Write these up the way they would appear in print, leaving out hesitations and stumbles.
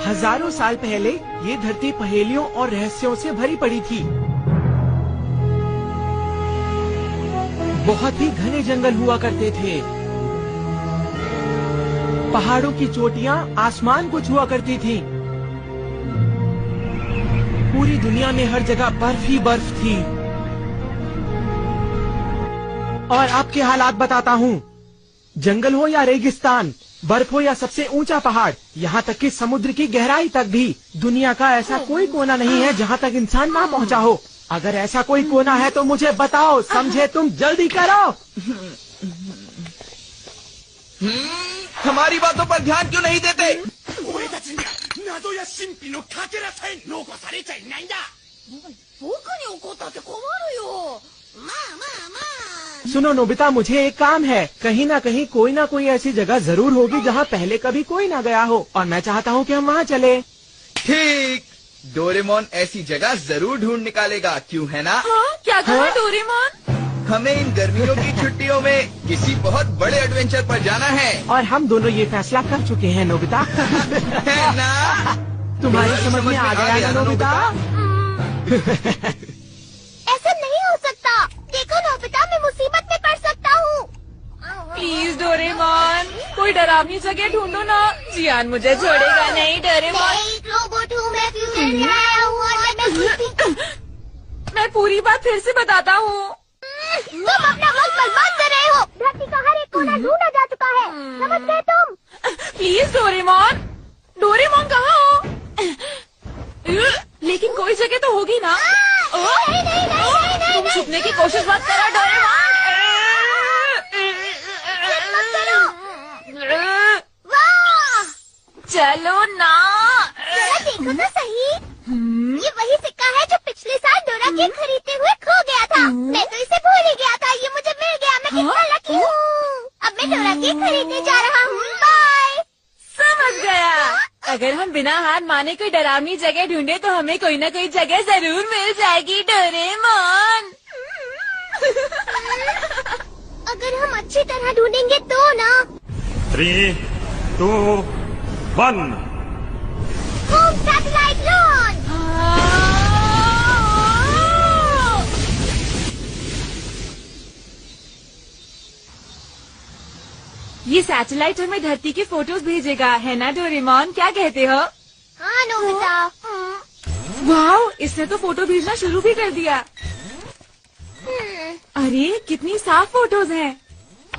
हजारों साल पहले ये धरती पहेलियों और रहस्यों से भरी पड़ी थी। बहुत ही घने जंगल हुआ करते थे। पहाड़ों की चोटियां आसमान को छुआ करती थी। पूरी दुनिया में हर जगह बर्फ ही बर्फ थी। और आपके हालात बताता हूँ, जंगल हो या रेगिस्तान, बर्फ हो या सबसे ऊंचा पहाड़, यहाँ तक कि समुद्र की गहराई तक भी, दुनिया का ऐसा कोई कोना नहीं है जहाँ तक इंसान ना पहुँचा हो। अगर ऐसा कोई कोना है तो मुझे बताओ, समझे? तुम जल्दी करो। हमारी बातों पर ध्यान क्यों नहीं देते? सुनो नोबिता, मुझे एक काम है। कहीं ना कहीं कोई ना कोई ऐसी जगह जरूर होगी जहाँ पहले कभी कोई ना गया हो, और मैं चाहता हूँ कि हम वहाँ चले। ठीक, डोरेमोन ऐसी जगह जरूर ढूंढ निकालेगा, क्यों है ना? हाँ, क्या कहा डोरेमोन? हमें इन गर्मियों की छुट्टियों में किसी बहुत बड़े एडवेंचर पर जाना है। और हम दोनों ये फैसला कर चुके हैं नोबिता। है ना? तुम्हारी समझ में आ गया ना नोबिता? ऐसा नहीं हो सकता। देखो नोबिता, मैं मुसीबत में पड़ सकता हूँ। प्लीज डोरेमोन, कोई डरावनी जगह ढूंढो ना। जियान मुझे छोड़ेगा नहीं डोरेमोन। एक रोबोट हूँ मैं, फ्यूचर से आया हूँ और मैं पूरी बात फिर से बताता हूँ। तुम अपना वक्त बर्बाद कर रहे हो। धरती का हर एक कोना ढूंढा जा चुका है, समझ गए तुम? प्लीज डोरेमोन, डोरेमोन कहाँ हो? लेकिन कोई जगह तो होगी ना? नहीं, तुम छुपने की कोशिश मत करो डोरेमोन। चलो ना, जरा देखो तो सही। ये वही सिक्का है जो पिछले साल डोरा के खरीदते हुए खो गया था। मैं तो इसे भूल ही गया था, ये मुझे मिल गया। मैं कितना लकी हूँ। अब मैं डोरा के खरीदने जा रहा हूँ। बाय। समझ गया। अगर हम बिना हार माने कोई डरावनी जगह ढूंढे तो हमें कोई न कोई जगह जरूर मिल जाएगी डोरेमोन। अगर हम अच्छी तरह ढूंढेंगे तो ना। 3, 2, 1। Home satellite launch. ये सैटेलाइट हमें धरती के फोटोज भेजेगा, है ना डोरेमोन? क्या कहते हो? हाँ नोबिता। वाह, इसने तो फोटो भेजना शुरू भी कर दिया। अरे कितनी साफ फोटोज हैं।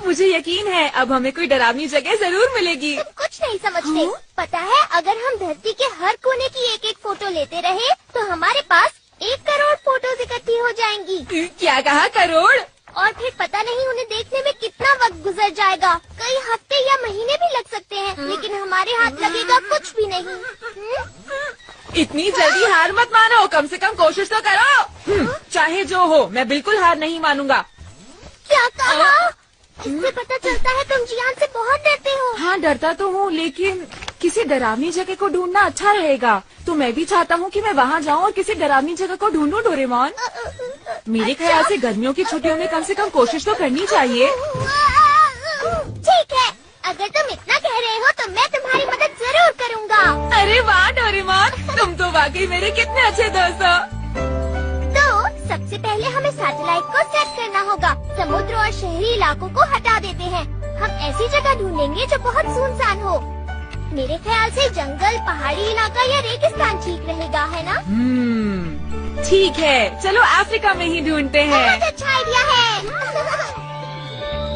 मुझे यकीन है अब हमें कोई डरावनी जगह जरूर मिलेगी। तुम कुछ नहीं समझते। पता है, अगर हम धरती के हर कोने की एक एक फोटो लेते रहे तो हमारे पास 1 करोड़ फोटोज इकट्ठी हो जाएंगी। क्या कहा, करोड़? और फिर पता नहीं उन्हें देखने में कितना वक्त गुजर जाएगा। कई हफ्ते या महीने भी लग सकते हैं, लेकिन हमारे हाथ लगेगा कुछ भी नहीं। इतनी जल्दी हार मत मानो, कम से कम कोशिश तो करो। चाहे जो हो, मैं बिल्कुल हार नहीं मानूंगा। क्या कहा? इससे पता चलता है तुम जियान से बहुत डरते हो। हाँ, डरता तो हूँ, लेकिन किसी डरावनी जगह को ढूंढना अच्छा रहेगा। तो मैं भी चाहता हूँ कि मैं वहाँ जाऊँ और किसी डरावनी जगह को ढूंढूं, डोरेमोन। मेरे ख्याल से गर्मियों की छुट्टियों में कम से कम कोशिश तो करनी चाहिए। ठीक है, अगर तुम इतना कह रहे हो तो मैं तुम्हारी मदद जरूर करूँगा। अरे वाह डोरेमोन, तुम तो वाकई मेरे कितने अच्छे दोस्त हो। तो सबसे पहले हमें सैटेलाइट को सेट करना होगा। समुद्र और शहरी इलाकों को हटा देते हैं। हम ऐसी जगह ढूंढेंगे जो बहुत सुनसान हो। मेरे ख्याल से जंगल, पहाड़ी इलाका या रेगिस्तान ठीक रहेगा, है ना? ठीक है, चलो अफ्रीका में ही ढूंढते हैं। बहुत अच्छा आइडिया है।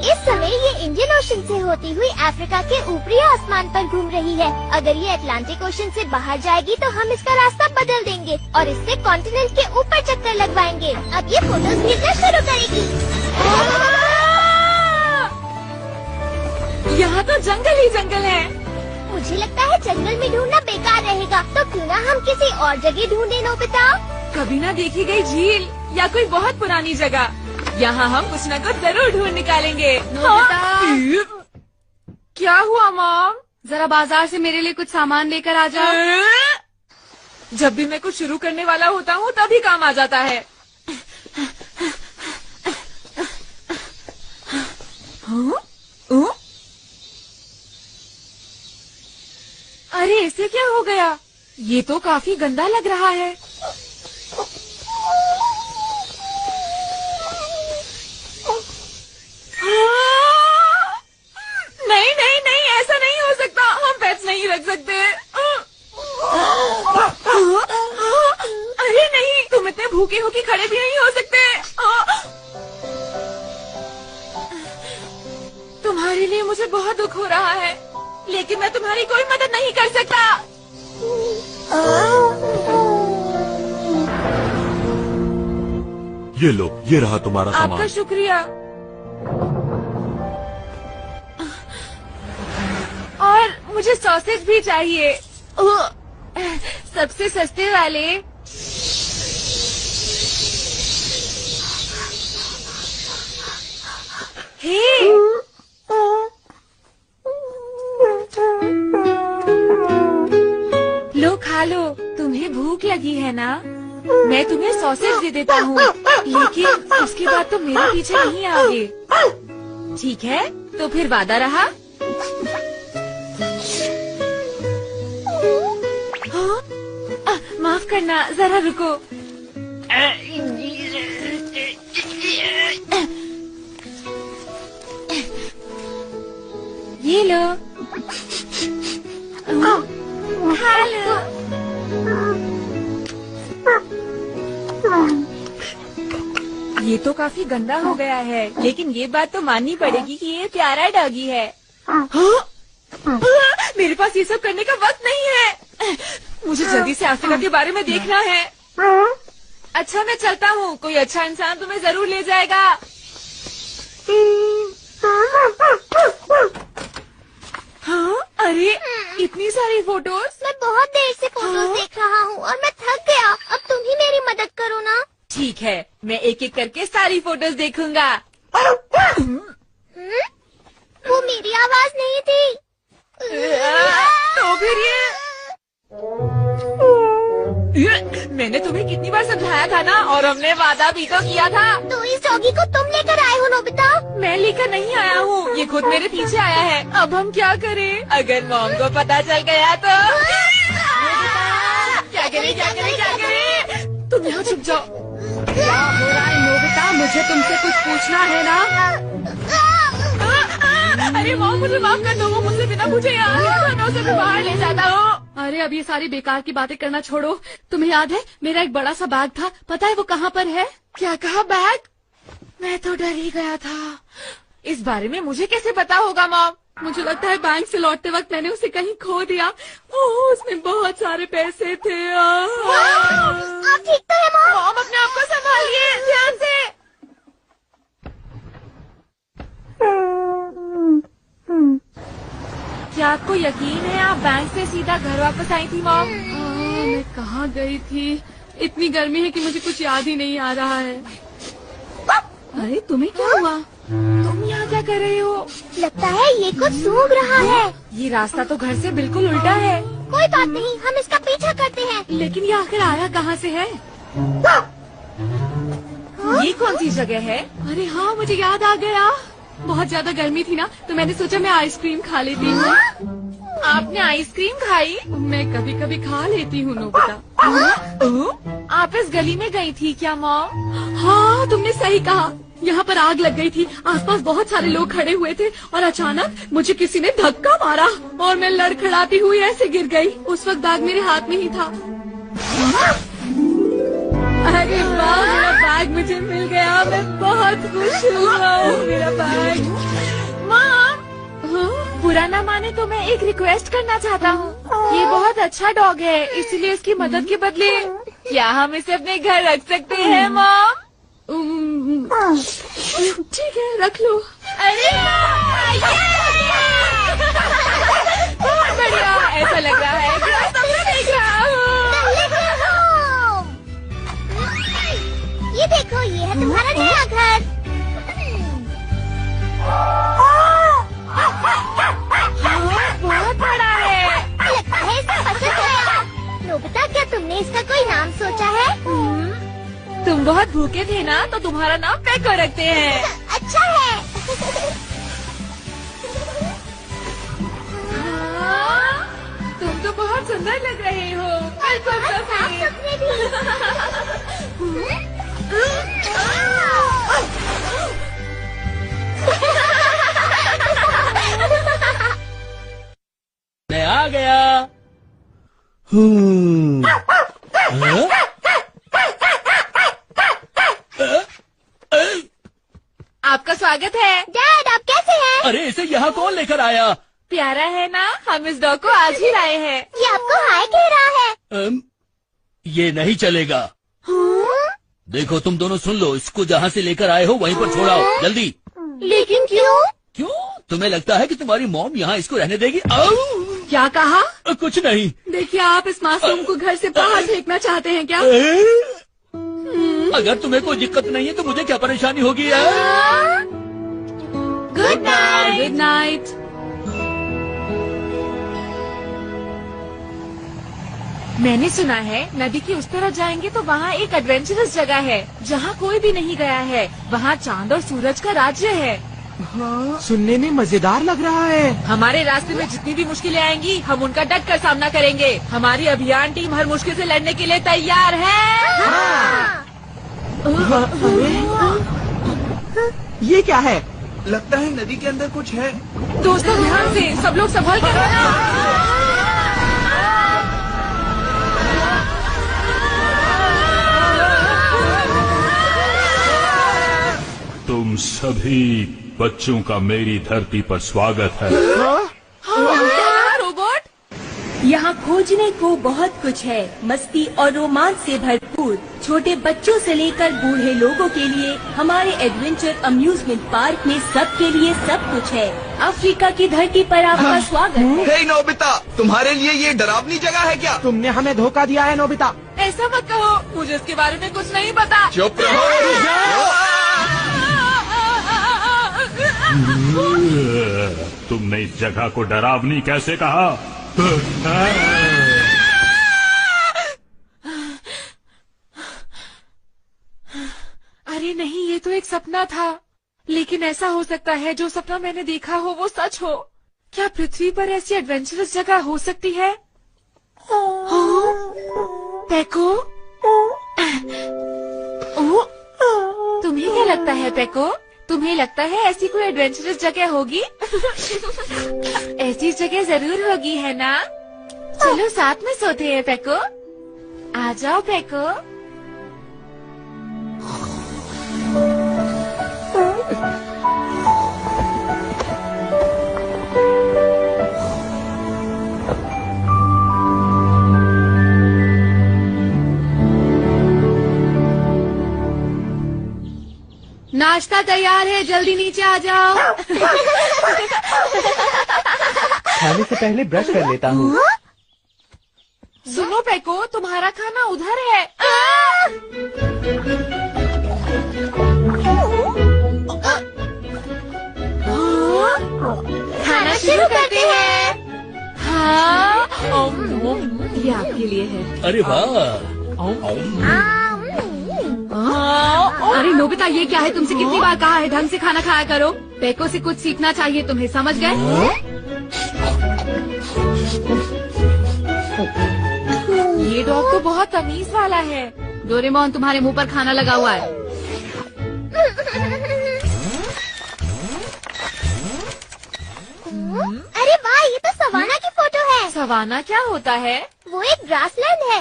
इस समय ये इंडियन ओशन से होती हुई अफ्रीका के ऊपरी आसमान पर घूम रही है। अगर ये अटलांटिक ओशन से बाहर जाएगी तो हम इसका रास्ता बदल देंगे और इससे कॉन्टिनेंट के ऊपर चक्कर लगवाएंगे। अब ये फोटोज भेजना शुरू करेगी। यहाँ तो जंगल ही जंगल है। मुझे लगता है जंगल में ढूंढना बेकार रहेगा, तो क्यों ना हम किसी और जगह ढूंढे, नोबिता? कभी ना देखी गई झील या कोई बहुत पुरानी जगह। यहाँ हम कुछ न कुछ जरूर ढूंढ निकालेंगे। क्या हुआ मॉम? जरा बाजार से मेरे लिए कुछ सामान लेकर आ जाओ। जब भी मैं कुछ शुरू करने वाला होता हूँ तभी काम आ जाता है। अरे इसे क्या हो गया? ये तो काफी गंदा लग रहा है। नहीं नहीं नहीं, ऐसा नहीं हो सकता। हम पेट्स नहीं रख सकते। अरे नहीं, तुम इतने भूखे हो कि खड़े भी नहीं हो सकते। तुम्हारे लिए मुझे बहुत दुख हो रहा है, लेकिन मैं तुम्हारी कोई मदद नहीं कर सकता। ये लो, ये रहा तुम्हारा आपका सामान। शुक्रिया। और मुझे सॉसेज भी चाहिए, सबसे सस्ते वाले। हे, लो खा लो, तुम्हें भूख लगी है ना? मैं तुम्हें सॉसेज दे देता हूँ, लेकिन उसके बाद तुम मेरे पीछे नहीं आओगे। ठीक है, तो फिर वादा रहा। हाँ? माफ करना, जरा रुको। ये लो, खा लो। ये तो काफी गंदा हो गया है, लेकिन ये बात तो माननी पड़ेगी कि ये प्यारा डॉगी है। हाँ? मेरे पास ये सब करने का वक्त नहीं है। मुझे जल्दी से अफ्रीका के बारे में देखना है। अच्छा, मैं चलता हूँ। कोई अच्छा इंसान तुम्हें जरूर ले जाएगा। हाँ? अरे इतनी सारी फोटोज। मैं बहुत देर से फोटोज देख रहा हूँ और मैं थक गया। अब तुम ही मेरी मदद करो ना। ठीक है, मैं एक एक करके सारी फोटोज देखूंगा। वो मेरी आवाज नहीं थी। तो फिर ये मैंने तुम्हें कितनी बार समझाया था ना, और हमने वादा भी तो किया था। तो इस डॉगी को तुम लेकर आए हो, नोबिता? मैं लेकर नहीं आया हूँ, ये खुद मेरे पीछे आया है। अब हम क्या करें? अगर मॉम को पता चल गया तो क्या करें, क्या करें, क्या करें? तुम यहाँ छुप जाओ। क्या हो रहा है नोबिता? मुझे तुमसे कुछ पूछना है ना? अरे मॉम, मुझे माफ कर दो। वो मुझसे बिना पूछे यहाँ खानों से भी बाहर ले जाता हो। अरे अब ये सारी बेकार की बातें करना छोड़ो। तुम्हें याद है मेरा एक बड़ा सा बैग था, पता है वो कहाँ पर है? क्या कहा बैग? मैं तो डर ही गया था। इस बारे में मुझे कैसे पता होगा मॉम? मुझे लगता है बैंक से लौटते वक्त मैंने उसे कहीं खो दिया। ओह उसमें बहुत सारे पैसे थे। आप ठीक तो है मॉम? मॉम अपने आप को संभालिए ध्यान से। क्या आपको यकीन है आप बैंक से सीधा घर वापस आई थी मॉम? मैं कहाँ गई थी? इतनी गर्मी है कि मुझे कुछ याद ही नहीं आ रहा है। अरे तुम्हें क्या हुआ? तुम यहाँ क्या कर रहे हो? लगता है ये कुछ सूंघ रहा है। ये रास्ता तो घर से बिल्कुल उल्टा है। कोई बात नहीं, हम इसका पीछा करते हैं। लेकिन ये आखिर आया कहाँ से है? ये कौन सी जगह है? अरे हाँ मुझे याद आ गया। बहुत ज्यादा गर्मी थी ना तो मैंने सोचा मैं आइसक्रीम खा लेती हूँ। आपने आइसक्रीम खाई? मैं कभी कभी खा लेती हूँ नोबिता। आप इस गली में गई थी क्या मॉम? हाँ तुमने सही कहा। यहाँ पर आग लग गई थी, आसपास बहुत सारे लोग खड़े हुए थे और अचानक मुझे किसी ने धक्का मारा और मैं लड़खड़ाती हुई ऐसे गिर गई। उस वक्त बैग मेरे हाथ में ही था। अरे वाह मेरा बैग मुझे मिल गया, मैं बहुत खुश हुआ। मेरा बैग। मॉम बुरा ना माने तो मैं एक रिक्वेस्ट करना चाहता हूँ। ये बहुत अच्छा डॉग है, इसलिए इसकी मदद के बदले क्या हम इसे अपने घर रख सकते हैं मॉम? ठीक है रख लो। अरे बहुत बढ़िया, ऐसा लग रहा है कि मैं सपना देख रहा हूँ। ये देखो, ये है तुम्हारा नया घर। बहुत बड़ा है। लगता है इसे पसंद आया। नोबिता क्या तुमने इसका कोई नाम सोचा है? तुम बहुत भूखे थे ना तो तुम्हारा नाम पेको रखते हैं। अच्छा है। तुम तो बहुत सुंदर लग रहे हो। बिल्कुल सफेद। तुमने भी। मैं आ गया। आपका स्वागत है। डैड आप कैसे हैं? अरे इसे यहाँ कौन लेकर आया? प्यारा है ना, हम इस डॉग को आज ही लाए हैं। ये आपको हाय कह रहा है। ये नहीं चलेगा। देखो तुम दोनों सुन लो, इसको जहाँ से लेकर आए हो वहीं पर छोड़ाओ जल्दी। लेकिन क्यों? क्यों? तुम्हें लगता है कि तुम्हारी मॉम यहाँ इसको रहने देगी? क्या कहा? कुछ नहीं। देखिए आप इस मासूम को घर से बाहर फेंकना चाहते हैं क्या? अगर तुम्हें कोई दिक्कत नहीं है तो मुझे क्या परेशानी होगी? Good night. Good night. मैंने सुना है नदी की उस तरफ जाएंगे तो वहाँ एक एडवेंचरस जगह है जहाँ कोई भी नहीं गया है। वहाँ चांद और सूरज का राज्य है। हाँ, सुनने में मजेदार लग रहा है। हमारे रास्ते में जितनी भी मुश्किलें आएंगी हम उनका डट कर सामना करेंगे। हमारी अभियान टीम हर मुश्किल से लड़ने के लिए तैयार है। ये क्या है? लगता है नदी के अंदर कुछ है। दोस्तों ध्यान से, सब लोग संभल कर रहना। तुम सभी बच्चों का मेरी धरती पर स्वागत है। रोबोट यहाँ खोजने को बहुत कुछ है। मस्ती और रोमांच से भरपूर छोटे बच्चों से लेकर बूढ़े लोगों के लिए हमारे एडवेंचर अम्यूजमेंट पार्क में सबके लिए सब कुछ है। अफ्रीका की धरती पर आपका स्वागत है। हे नोबिता, तुम्हारे लिए ये डरावनी जगह है क्या? तुमने हमें धोखा दिया है नोबिता। ऐसा मत कहो, मुझे इसके बारे में कुछ नहीं पता। चुप रहो। तुमने इस जगह को डरावनी कैसे कहा? अरे नहीं, ये तो एक सपना था। लेकिन ऐसा हो सकता है जो सपना मैंने देखा हो वो सच हो। क्या पृथ्वी पर ऐसी एडवेंचरस जगह हो सकती है? पेको, तुम्हें क्या लगता है पेको? तुम्हें लगता है ऐसी कोई एडवेंचरस जगह होगी? ऐसी जगह जरूर होगी, है ना? चलो साथ में सोते हैं पेको। आ जाओ पेको। नाश्ता तैयार है, जल्दी नीचे आ जाओ। खाने से पहले ब्रश कर लेता हूँ। सुनो पेको, तुम्हारा खाना उधर है। खाना शुरू करते हैं। हाँ, ये आपके लिए है। अरे वाह। अरे नोबिता, ये क्या है? तुमसे कितनी बार कहा है ढंग से खाना खाया करो। पेको से कुछ सीखना चाहिए तुम्हें, समझ गए? ये डॉग तो बहुत तमीज वाला है। डोरेमोन, तुम्हारे मुंह पर खाना लगा हुआ है। अरे वाह, ये तो सवाना की फोटो है। सवाना क्या होता है? वो एक ग्रासलैंड है।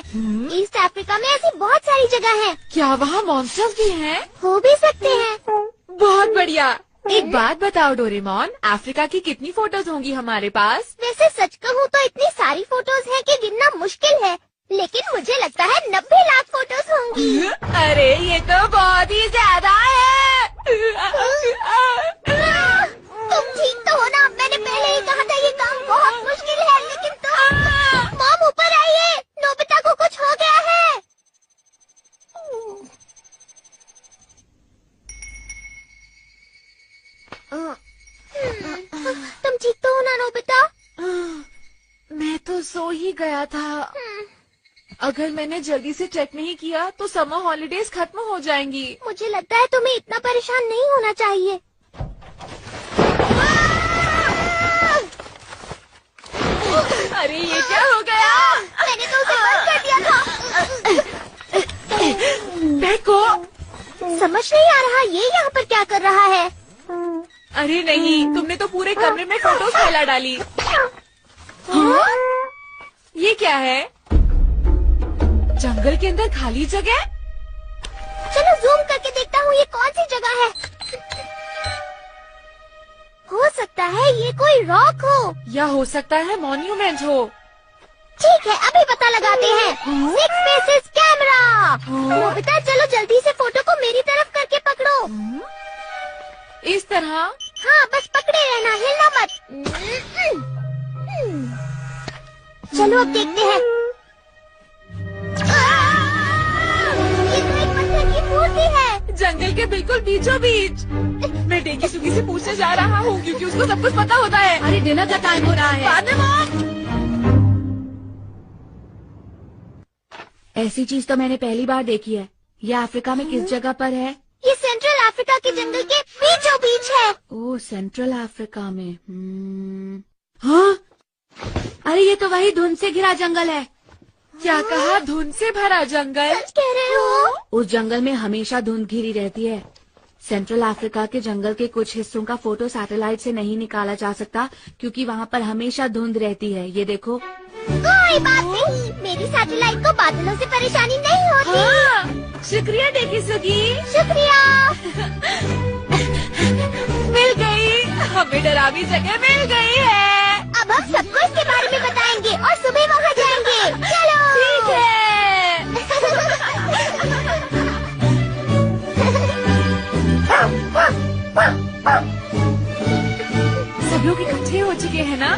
ईस्ट अफ्रीका में ऐसी बहुत सारी जगह है। क्या वहाँ मॉन्स्टर्स भी हैं? हो भी सकते हैं। बहुत बढ़िया। एक बात बताओ डोरेमोन, अफ्रीका की कितनी फोटोज होंगी हमारे पास? वैसे सच कहूँ तो इतनी सारी फोटोज हैं कि गिनना मुश्किल है, लेकिन मुझे लगता है 90 लाख फोटोज होंगी। अरे ये तो बहुत ही ज्यादा है। तुम ठीक तो हो ना? मैंने पहले ही कहा था ये काम बहुत मुश्किल है, लेकिन तुम। मॉम ऊपर आइए, नोबिता को कुछ हो गया है। तुम ठीक तो हो ना नोबिता? मैं तो सो ही गया था। अगर मैंने जल्दी से चेक नहीं किया तो समर हॉलिडेज खत्म हो जाएंगी। मुझे लगता है तुम्हें इतना परेशान नहीं होना चाहिए। अरे ये क्या हो गया? मैंने तो उसे बंद कर दिया था। पेको, समझ नहीं आ रहा ये यहाँ पर क्या कर रहा है। अरे नहीं, तुमने तो पूरे कमरे में फोटोज फैला डाली। हाँ? ये क्या है? जंगल के अंदर खाली जगह? चलो जूम करके देखता हूँ ये कौन सी जगह है। हो सकता है ये कोई रॉक हो, या हो सकता है मॉन्यूमेंट हो। ठीक है, अभी पता लगाते हैं। 6 फेसेस कैमरा। नोबिता, चलो जल्दी से फोटो को मेरी तरफ करके पकड़ो। इस तरह? हाँ, बस पकड़े रहना, हिलना मत। चलो अब देखते हैं। ये तो एक पत्थर की मूर्ति है। जंगल के बिल्कुल बीचों बीच। मैं डेगी सुगी से पूछने जा रहा हूँ क्योंकि उसको सब कुछ पता होता है। अरे डिनर का टाइम हो रहा है। बाद में मॉम। ऐसी चीज तो मैंने पहली बार देखी है। यह अफ्रीका में किस जगह पर है? ये सेंट्रल अफ्रीका के जंगल के बीचों बीच है। ओह, सेंट्रल अफ्रीका में। हाँ, अरे ये तो वही धुंध से घिरा जंगल है। क्या कहा? धुंध से भरा जंगल? सच कह रहे हो? उस जंगल में हमेशा धुंध घिरी रहती है। सेंट्रल अफ्रीका के जंगल के कुछ हिस्सों का फोटो सैटेलाइट से नहीं निकाला जा सकता क्योंकि वहाँ पर हमेशा धुंध रहती है। ये देखो। कोई बात नहीं, मेरी सैटेलाइट को बादलों से परेशानी नहीं होती। हाँ, शुक्रिया डेगी सुगी। शुक्रिया। मिल गई, हमें डरावनी जगह मिल गई है। अब हम सबको इसके बारे में बताएंगे और सुबह वहाँ जाएंगे। चलो। ठीक है। सब लोग इकट्ठे हो चुके हैं ना?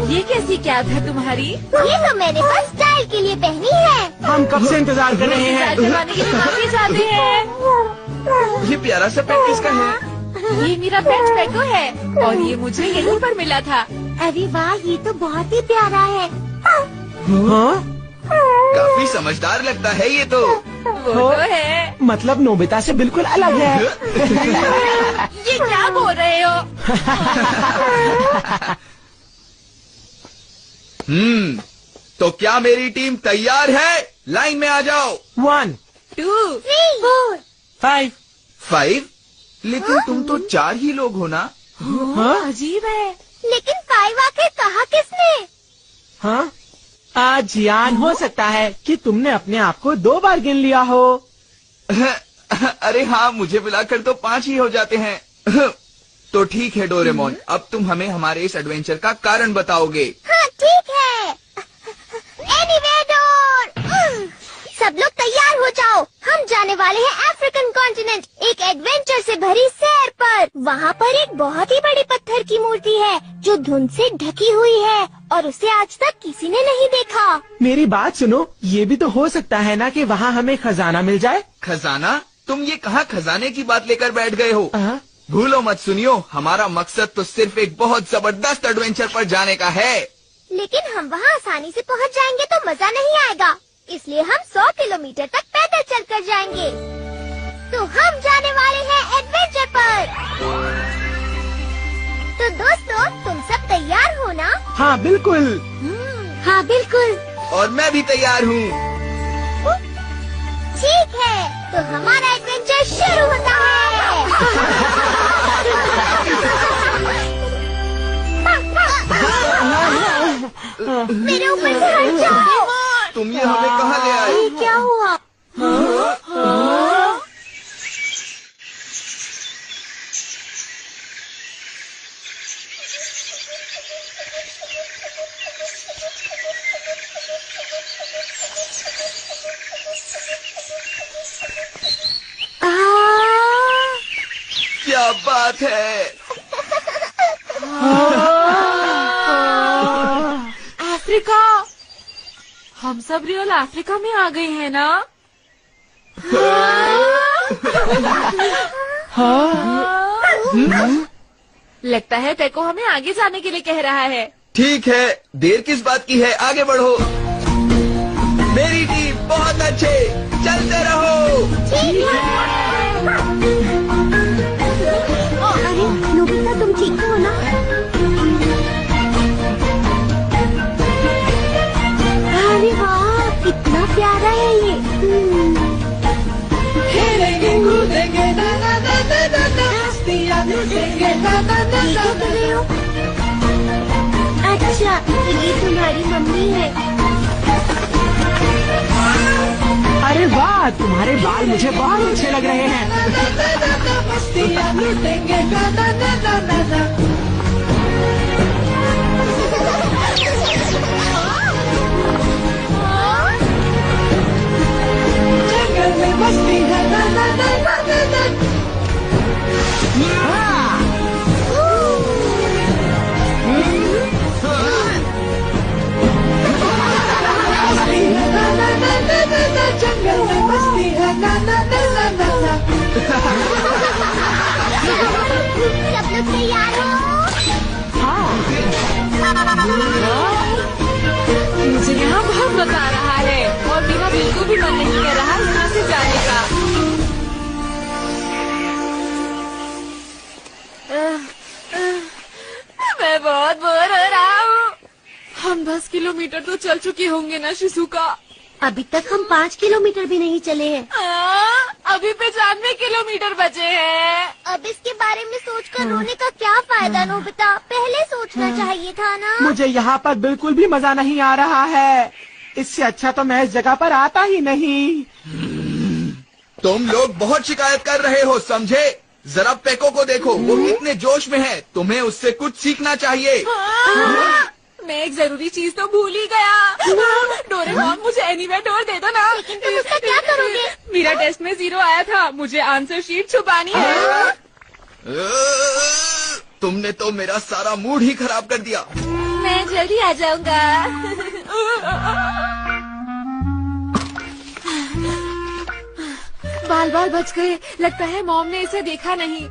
ये कैसी कैप है तुम्हारी? ये तो मैंने बस स्टाइल के लिए पहनी है। हम कब से इंतजार कर रहे हैं। करवाने के लिए काफी जाते हैं। ये प्यारा सा पेट किसका है? ये मेरा पेट पेको है और ये मुझे यहीं पर मिला था। अरे वाह, ये तो बहुत ही प्यारा है। हाँ? काफी समझदार लगता है ये तो। वो तो है। मतलब नोबिता से बिल्कुल अलग है। ये क्या बोल रहे हो? तो क्या मेरी टीम तैयार है? लाइन में आ जाओ। 1, 2, 3, 4। 5। 5? लेकिन तुम तो 4 ही लोग हो ना। हाँ? अजीब है। लेकिन 5 आखिर कहा किसने? हाँ? आज यान हो सकता है कि तुमने अपने आप को 2 बार गिन लिया हो। अरे हाँ, मुझे मिलाकर तो 5 ही हो जाते हैं। तो ठीक है डोरेमोन, अब तुम हमें हमारे इस एडवेंचर का कारण बताओगे। हाँ ठीक है। एनीवेडोर, सब लोग तैयार हो जाओ। हम जाने वाले हैं अफ्रीकन कॉन्टिनेंट, एक एडवेंचर से भरी सैर पर। वहाँ पर एक बहुत ही बड़ी पत्थर की मूर्ति है जो धुंध से ढकी हुई है और उसे आज तक किसी ने नहीं देखा। मेरी बात सुनो, ये भी तो हो सकता है ना कि वहाँ हमें खजाना मिल जाए। खजाना? तुम ये कहाँ खजाने की बात लेकर बैठ गए हो? हाँ? भूलो मत सुनियो, हमारा मकसद तो सिर्फ एक बहुत जबरदस्त एडवेंचर पर जाने का है। लेकिन हम वहाँ आसानी से पहुँच जाएंगे तो मजा नहीं आएगा, इसलिए हम 100 किलोमीटर तक पैदल चलकर जाएंगे। तो हम जाने वाले हैं एडवेंचर पर। तो दोस्तों, तुम सब तैयार हो ना? हाँ बिल्कुल। हाँ बिल्कुल। और मैं भी तैयार हूँ। ठीक है, तो हमारा एडवेंचर शुरू होता है। मेरे ऊपर से हट जाओ। तुम ये हमें कहाँ ले आए? ये क्या हुआ? क्या बात है? अफ्रीका, हम सब रियल अफ्रीका में आ गए हैं ना? लगता है टेको हमें आगे जाने के लिए कह रहा है। ठीक है, देर किस बात की है, आगे बढ़ो। मेरी टीम बहुत अच्छे, चलते रहो। ठीक है। अरे नोबिता, तुम ठीक हो ना? अरे वाह, कितना प्यारा है ये। खेलेंगे कूदेंगे ना ना ना ना ना ना, मस्तियाँ लूटेंगे ना ना ना ना ना। अच्छा, ये तुम्हारी मम्मी है। अरे वाह, तुम्हारे बाल मुझे बहुत अच्छे लग रहे हैं। मस्तियाँ लूटेंगे ना ना ना ना ना ना। जंगल में मस्ती है ना ना ना ना ना ना। जंगल में मस्ती है ना ना ना ना ना ना। सब लोग तैयार हो? मुझे यहाँ बहुत मजा आ रहा है और मेरा बिल्कुल भी मन नहीं कर रहा यहाँ से जाने का। मैं बहुत बोर हो रहा हूँ। हम 10 किलोमीटर तो चल चुके होंगे ना शिजुका? अभी तक हम 5 किलोमीटर भी नहीं चले हैं। अभी 95 किलोमीटर बचे हैं। अब इसके बारे में सोचकर रोने का क्या फायदा नोबिता? पहले सोचना चाहिए था ना। मुझे यहाँ पर बिल्कुल भी मजा नहीं आ रहा है। इससे अच्छा तो मैं इस जगह पर आता ही नहीं। तुम लोग बहुत शिकायत कर रहे हो, समझे? जरा पेको को देखो, वो कितने जोश में है। तुम्हें उससे कुछ सीखना चाहिए। मैं एक जरूरी चीज तो भूल ही गया। डोरेमोन, मुझे एनीवेडोर दे दो ना। लेकिन तुम उसका क्या करोगे? मेरा टेस्ट में 0 आया था, मुझे आंसर शीट छुपानी है। तुमने तो मेरा सारा मूड ही खराब कर दिया। मैं जल्दी आ जाऊंगा। बाल बाल बच गए। लगता है मॉम ने इसे देखा नहीं।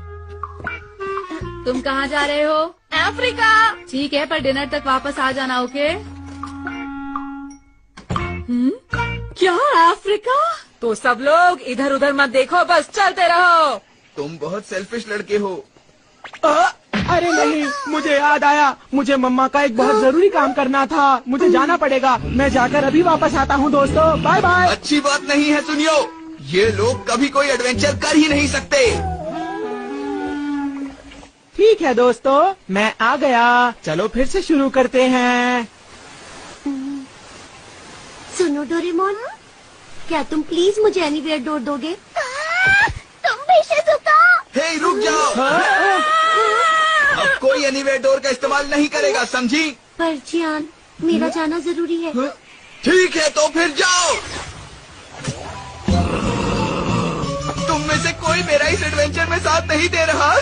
तुम कहाँ जा रहे हो? अफ्रीका। ठीक है, पर डिनर तक वापस आ जाना, ओके? क्या अफ्रीका? तो सब लोग इधर उधर मत देखो, बस चलते रहो। तुम बहुत सेल्फिश लड़के हो। अरे नहीं, मुझे याद आया, मुझे मम्मा का एक बहुत जरूरी काम करना था। मुझे जाना पड़ेगा। मैं जाकर अभी वापस आता हूँ दोस्तों, बाय बाय। अच्छी बात नहीं है, सुनियो, ये लोग कभी कोई एडवेंचर कर ही नहीं सकते। ठीक है दोस्तों, मैं आ गया। चलो फिर से शुरू करते हैं। सुनो डोरेमोन, क्या तुम प्लीज मुझे एनीवेयर डोर दोगे? तुम भी शिज़ुका। हे रुक जाओ। अब कोई एनीवेयर डोर का इस्तेमाल नहीं करेगा, समझी? पर जियान, मेरा जाना जरूरी है। ठीक है तो फिर जाओ। तुम में से कोई मेरा इस एडवेंचर में साथ नहीं दे रहा।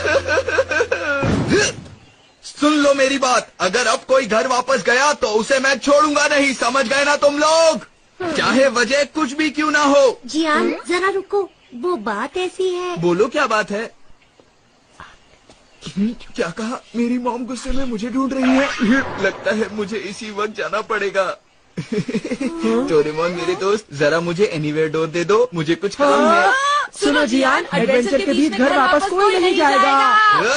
सुन लो मेरी बात, अगर अब कोई घर वापस गया तो उसे मैं छोड़ूंगा नहीं, समझ गए ना तुम लोग? चाहे वजह कुछ भी क्यों ना हो। जियान जरा रुको, वो बात ऐसी है। बोलो क्या बात है? क्या कहा? मेरी मॉम गुस्से में मुझे ढूंढ रही है। लगता है मुझे इसी वक्त जाना पड़ेगा। डोरेमोन मेरे दोस्त, जरा मुझे एनीवेयर डोर दे दो, मुझे कुछ काम है। सुनो जियान, एडवेंचर के बीच घर वापस कोई नहीं जाएगा।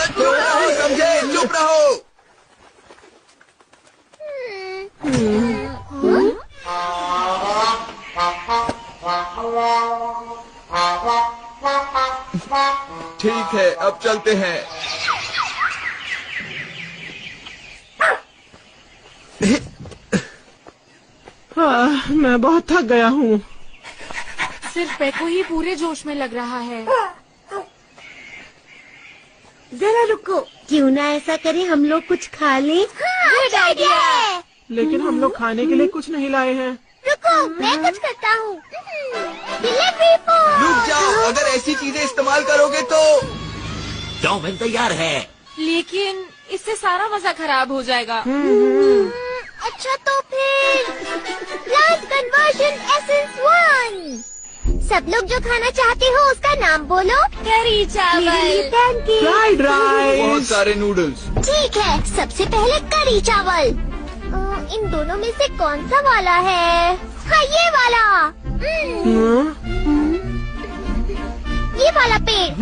चुप रहो, समझे? चुप रहो। ठीक है, अब चलते हैं। मैं बहुत थक गया हूँ। सिर्फ पेको ही पूरे जोश में लग रहा है। जरा रुको, क्यों ना ऐसा करें, हम लोग कुछ खा लें? Good idea. लेकिन हम लोग खाने के लिए कुछ नहीं लाए हैं। रुको, मैं कुछ करता हूँ। Delivery boy. रुक जाओ, अगर ऐसी चीजें इस्तेमाल करोगे तो। चाउमीन तैयार है। लेकिन इससे सारा मजा खराब हो जाएगा। अच्छा तो फिर प्लांट कन्वर्जन एसेंस 1। सब लोग जो खाना चाहते हो उसका नाम बोलो। करी चावल, पैनकेक, फ्राइड राइस, बहुत सारे नूडल्स। ठीक है, सबसे पहले करी चावल। इन दोनों में से कौन सा वाला है? हाँ, ये वाला। ये वाला पेड़।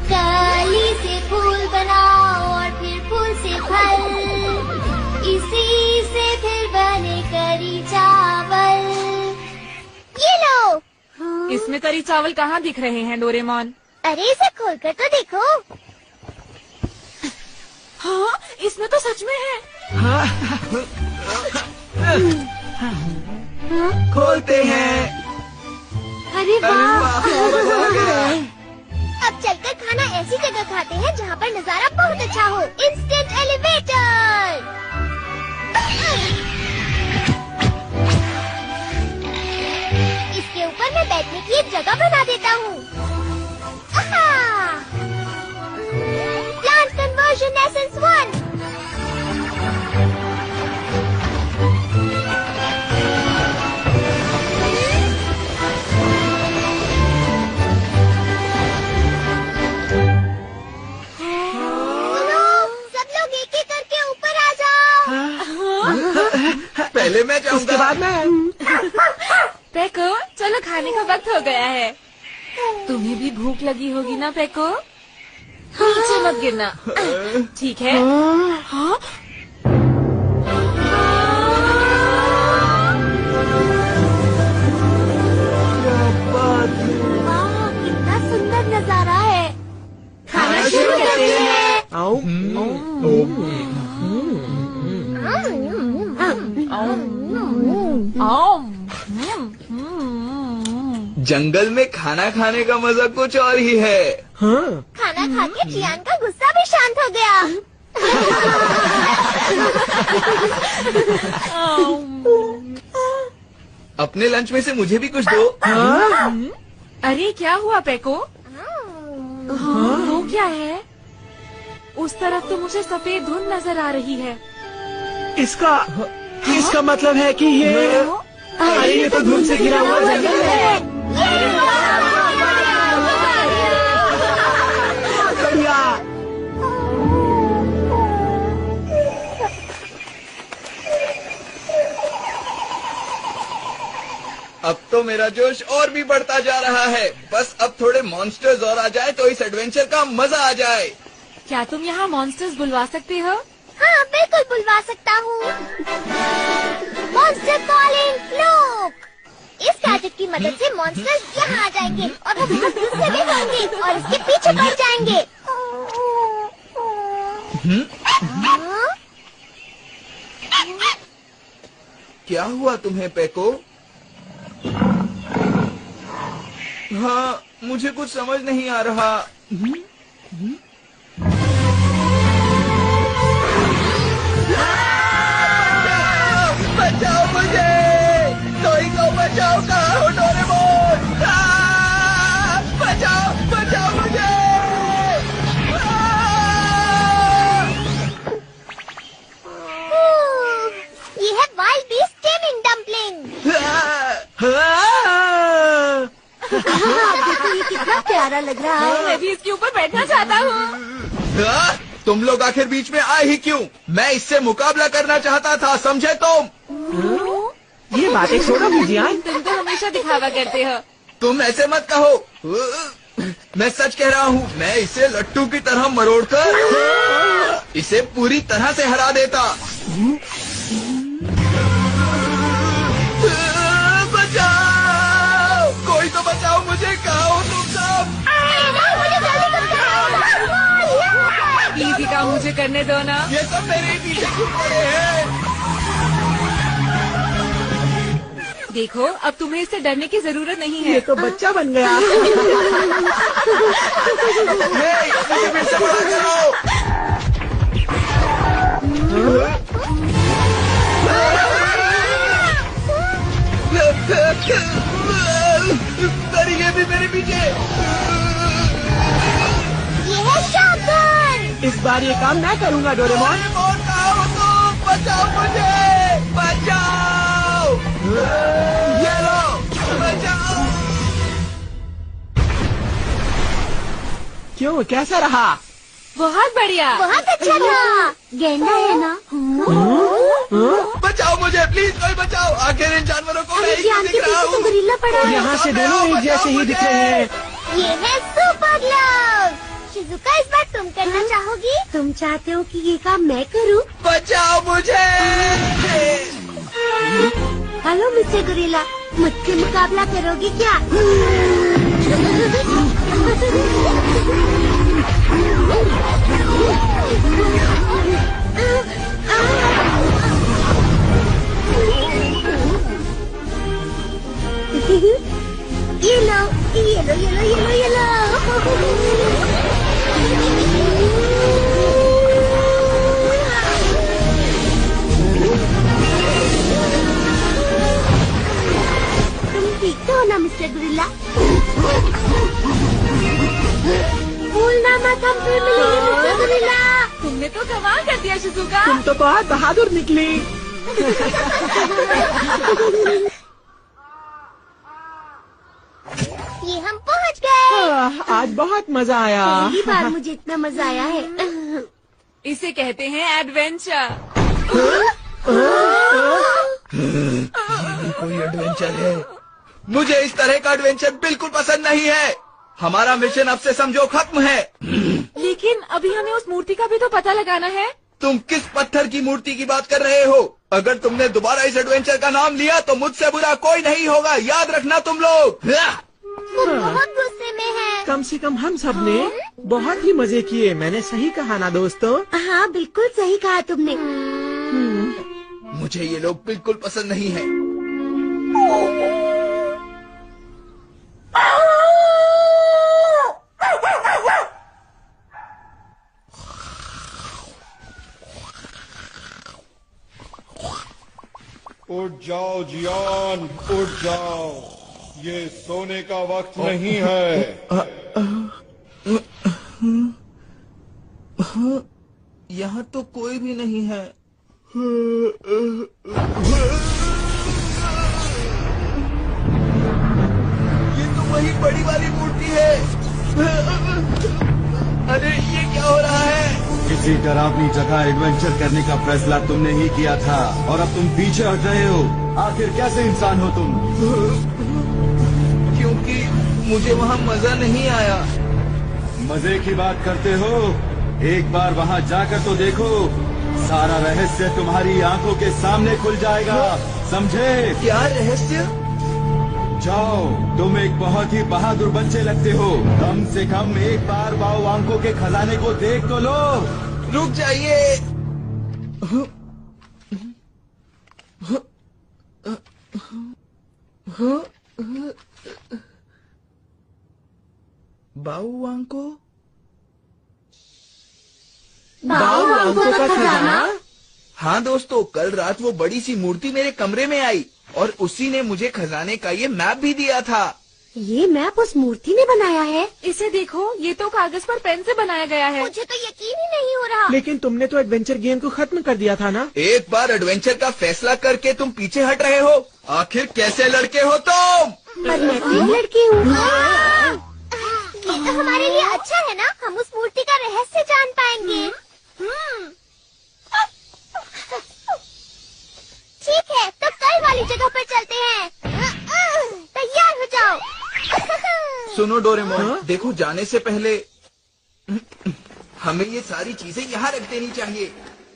कली से फूल बनाओ और फिर फूल से फल, इसी से फिर बने करी चावल। ये लो। इसमें करी चावल कहाँ दिख रहे हैं डोरेमोन? अरे इसे खोलकर तो देखो। हाँ, इसमें तो सच में है। खोलते हैं। अरे वाह। मजा आ गया। अब चलकर खाना ऐसी जगह खाते हैं जहाँ पर नजारा बहुत अच्छा हो। Instant elevator. इसके ऊपर मैं बैठने की एक जगह बना देता हूँ। Plant conversion essence 1। पहले मैं जाऊंगा। उसके बाद मैं। पेको, चलो खाने का वक्त हो गया है। तुम्हें भी भूख लगी होगी ना पेको? नीचे मत गिरना, ठीक है? हाँ? कितना सुंदर नजारा है। खाना शुरू करते हैं। आओ। जंगल में खाना खाने का मजा कुछ और ही है। हाँ। खाना खा के जियान का गुस्सा भी शांत हो गया। अपने लंच में से मुझे भी कुछ दो। अरे क्या हुआ पेको? वो क्या है? उस तरफ तो मुझे सफेद धुंध नजर आ रही है। इसका मतलब है कि ये तो धुंध से घिरा हुआ जंगल है। बढ़िया। अब तो मेरा जोश और भी बढ़ता जा रहा है। बस अब थोड़े मॉन्स्टर्स और आ जाए तो इस एडवेंचर का मजा आ जाए। क्या तुम यहाँ मॉन्स्टर्स बुलवा सकते हो? हाँ, बिल्कुल बुलवा सकता हूँ। Monster calling, look. इस मैजिक की मदद से मॉन्स्टर्स यहाँ आ जाएंगे और वो बहुत गुस्से में होंगे और इसके पीछे पड़ जाएंगे। क्या हुआ तुम्हें पेको? हाँ, मुझे कुछ समझ नहीं आ रहा। बचाओ मुझे! कोई को बचाओ! कहाँ हो डोरेमोन? बचाओ! बचाओ मुझे! ये है वाइल्ड बीस्ट टेमिंग डम्पलिंग। देखो ये कितना प्यारा लग रहा है। मैं भी इसके ऊपर बैठना चाहता हूँ। तुम लोग आखिर बीच में आए ही क्यों? मैं इससे मुकाबला करना चाहता था, समझे तुम? ये बातें छोड़ो बुझियान। तुम तो हमेशा दिखावा करते हो। तुम ऐसे मत कहो। मैं सच कह रहा हूँ, मैं इसे लट्टू की तरह मरोड़कर इसे पूरी तरह से हरा देता। बचाओ! कोई तो बचाओ मुझे! कहाँ हो तुम सब? प्लीज ये काम मुझे करने दो ना। ये सब मेरे ही पीछे क्यों पड़े हैं? देखो, अब तुम्हें इससे डरने की जरूरत नहीं है। ये तो बच्चा बन गया। मुझे फिर से बड़ा करो। अरे ये भी मेरे पीछे। ये है शॉटगन। इस बार ये काम मैं करूँगा डोरेमोन। डोरेमोन, कहाँ हो तुम? बचाओ मुझे! बचाओ! ये लो! बचाओ! क्यों, कैसा रहा? बहुत बढ़िया। बहुत अच्छा था। गेंडा है ना? बचाओ मुझे, प्लीज कोई बचाओ! आखिर इन जानवरों को मैं ही क्यों दिख रहा हूँ? गोरिल्ला पड़ा है। यहाँ से दोनों एक जैसे ही दिख रहे हैं। ये है सुपर ग्लव। शिजुका, इस बार तुम करना चाहोगी? तुम चाहते हो कि ये काम मैं करूं? बचाओ मुझे! हेलो मिस्टर गोरिल्ला, मुझसे मुकाबला करोगी क्या? ये लो, ये लो, ये लो, ये लो, ये लो। तुम ठीक हो ना मिस्टर गोरिल्ला? भूलना मत, हम फिर मिलेंगे मिस्टर गोरिल्ला। तुमने तो कमाल कर दिया शिजुका। तुम तो बहुत बहादुर निकली। ये हम पहुंच गए। आज बहुत मजा आया। पहली बार मुझे इतना मजा आया है। इसे कहते हैं एडवेंचर। कोई एडवेंचर है? मुझे इस तरह का एडवेंचर बिल्कुल पसंद नहीं है। हमारा मिशन अब से समझो खत्म है। लेकिन अभी हमें उस मूर्ति का भी तो पता लगाना है। तुम किस पत्थर की मूर्ति की बात कर रहे हो? अगर तुमने दोबारा इस एडवेंचर का नाम लिया तो मुझसे बुरा कोई नहीं होगा, याद रखना तुम लोग। वो बहुत गुस्से में है। कम से कम हम सब ने बहुत ही मजे किए। मैंने सही कहा ना दोस्तों? हाँ, बिल्कुल सही कहा तुमने। मुझे ये लोग बिल्कुल पसंद नहीं है। उठ जाओ जियान, उठ जाओ। ये सोने का वक्त नहीं है। यहाँ तो कोई भी नहीं है। ये तो वही बड़ी वाली मूर्ति है। अरे ये क्या हो रहा है? किसी डरावनी जगह एडवेंचर करने का फैसला तुमने ही किया था और अब तुम पीछे हट रहे हो। आखिर कैसे इंसान हो तुम? क्योंकि मुझे वहाँ मजा नहीं आया। मजे की बात करते हो? एक बार वहाँ जाकर तो देखो, सारा रहस्य तुम्हारी आंखों के सामने खुल जाएगा, समझे? क्या रहस्य? जाओ, तुम एक बहुत ही बहादुर बच्चे लगते हो। कम से कम एक बार बाओ वांको के खजाने को देख तो लो। रुक जाइए। बाओ वांको? बाओ वांको का खजाना? हाँ दोस्तों, कल रात वो बड़ी सी मूर्ति मेरे कमरे में आई और उसी ने मुझे खजाने का ये मैप भी दिया था। ये मैप उस मूर्ति ने बनाया है? इसे देखो, ये तो कागज पर पेन से बनाया गया है। मुझे तो यकीन ही नहीं हो रहा। लेकिन तुमने तो एडवेंचर गेम को खत्म कर दिया था ना? एक बार एडवेंचर का फैसला करके तुम पीछे हट रहे हो। आखिर कैसे लड़के हो तुम? पर मैं तो लड़की हूँ। ये तो हमारे लिए अच्छा है ना, हम उस मूर्ति का रहस्य जान पाएंगे। ठीक है, तो कल वाली जगह पर चलते हैं। तैयार हो जाओ। सुनो डोरेमोन, देखो जाने से पहले हमें ये सारी चीजें यहाँ रख देनी चाहिए।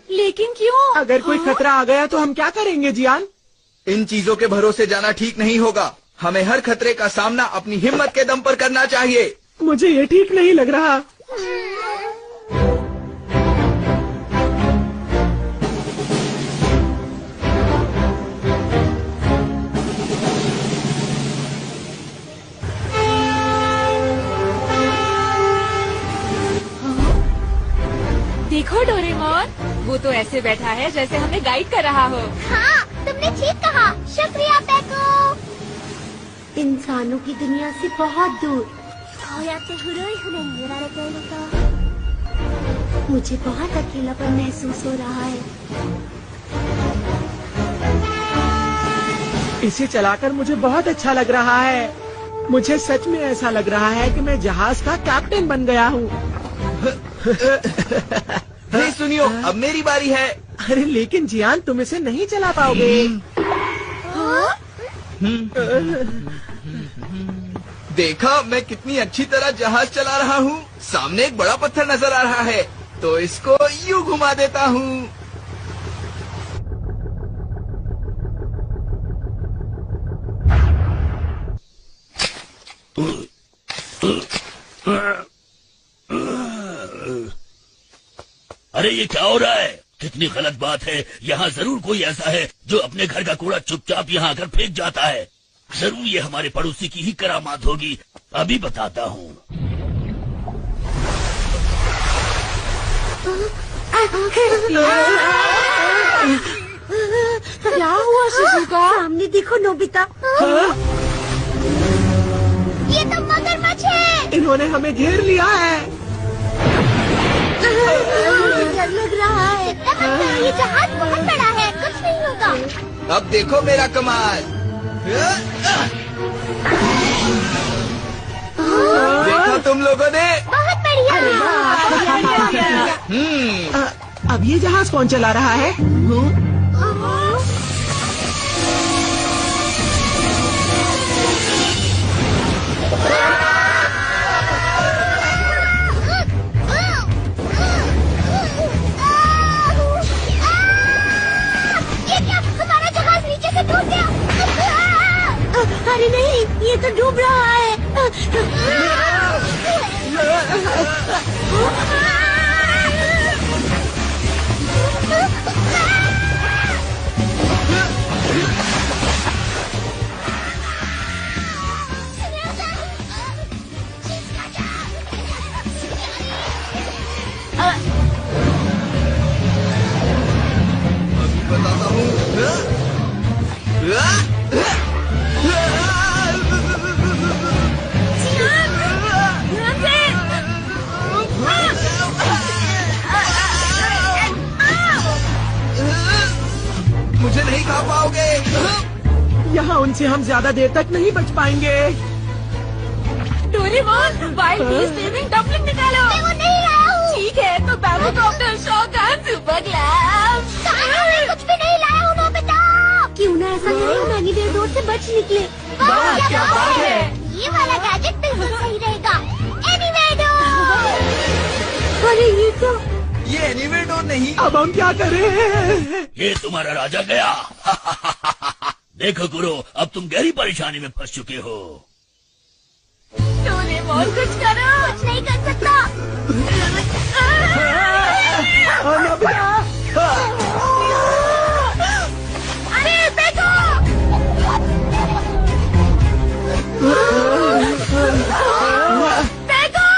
लेकिन क्यों? अगर कोई खतरा आ गया तो हम क्या करेंगे जियान? इन चीजों के भरोसे जाना ठीक नहीं होगा। हमें हर खतरे का सामना अपनी हिम्मत के दम पर करना चाहिए। मुझे ये ठीक नहीं लग रहा। देखो डोरेमोन, वो तो ऐसे बैठा है जैसे हमें गाइड कर रहा हो। हाँ, तुमने ठीक कहा। शुक्रिया पेको। इंसानों की दुनिया से बहुत दूर। मुझे बहुत अकेलापन महसूस हो रहा है। इसे चलाकर मुझे बहुत अच्छा लग रहा है। मुझे सच में ऐसा लग रहा है कि मैं जहाज का कैप्टन बन गया हूँ। नहीं सुनियो, अब मेरी बारी है। अरे लेकिन जियान, तुम इसे नहीं चला पाओगे। देखा मैं कितनी अच्छी तरह जहाज चला रहा हूँ। सामने एक बड़ा पत्थर नजर आ रहा है, तो इसको यूं घुमा देता हूँ। अरे ये क्या हो रहा है? कितनी गलत बात है। यहाँ जरूर कोई ऐसा है जो अपने घर का कूड़ा चुपचाप यहाँ आकर फेंक जाता है। जरूर ये हमारे पड़ोसी की ही करामात होगी। अभी बताता हूँ। क्या हुआ शिजुका? सामने देखो नोबिता। ये तो मगरमच्छ है। इन्होंने हमें घेर लिया है। मुझे डर लग रहा है। ये जहाज बहुत बड़ा है, कुछ नहीं होगा। अब देखो मेरा कमाल। देखा तुम लोगों ने? बहुत बढ़िया। अब ये जहाज कौन चला रहा है? अरे नहीं, ये तो डूब रहा है। अभी बताता हूँ। मुझे नहीं खा पाओगे। यहाँ उनसे हम ज्यादा देर तक नहीं बच पाएंगे। Doraemon, wild bee streaming dumpling निकालो। मैं वो नहीं लाया हूँ। ठीक है, तो bamboo copter, shotgun, super glam. मैं कुछ भी नहीं लाया हूँ नोबिता। क्यों ना ऐसा करें, मैनीवेयर डोर से बच निकले। क्या बात है? ये वाला गैजेट बिल्कुल सही रहेगा। Anywhere door. अरे ये तो ये एनीवेयर डोर नहीं। अब हम क्या करें? ये तुम्हारा राजा गया। देखो गुरु, अब तुम गहरी परेशानी में फंस चुके हो। डोरेमोन कुछ करो। कुछ नहीं कर सकता। अरे देखो। देखो।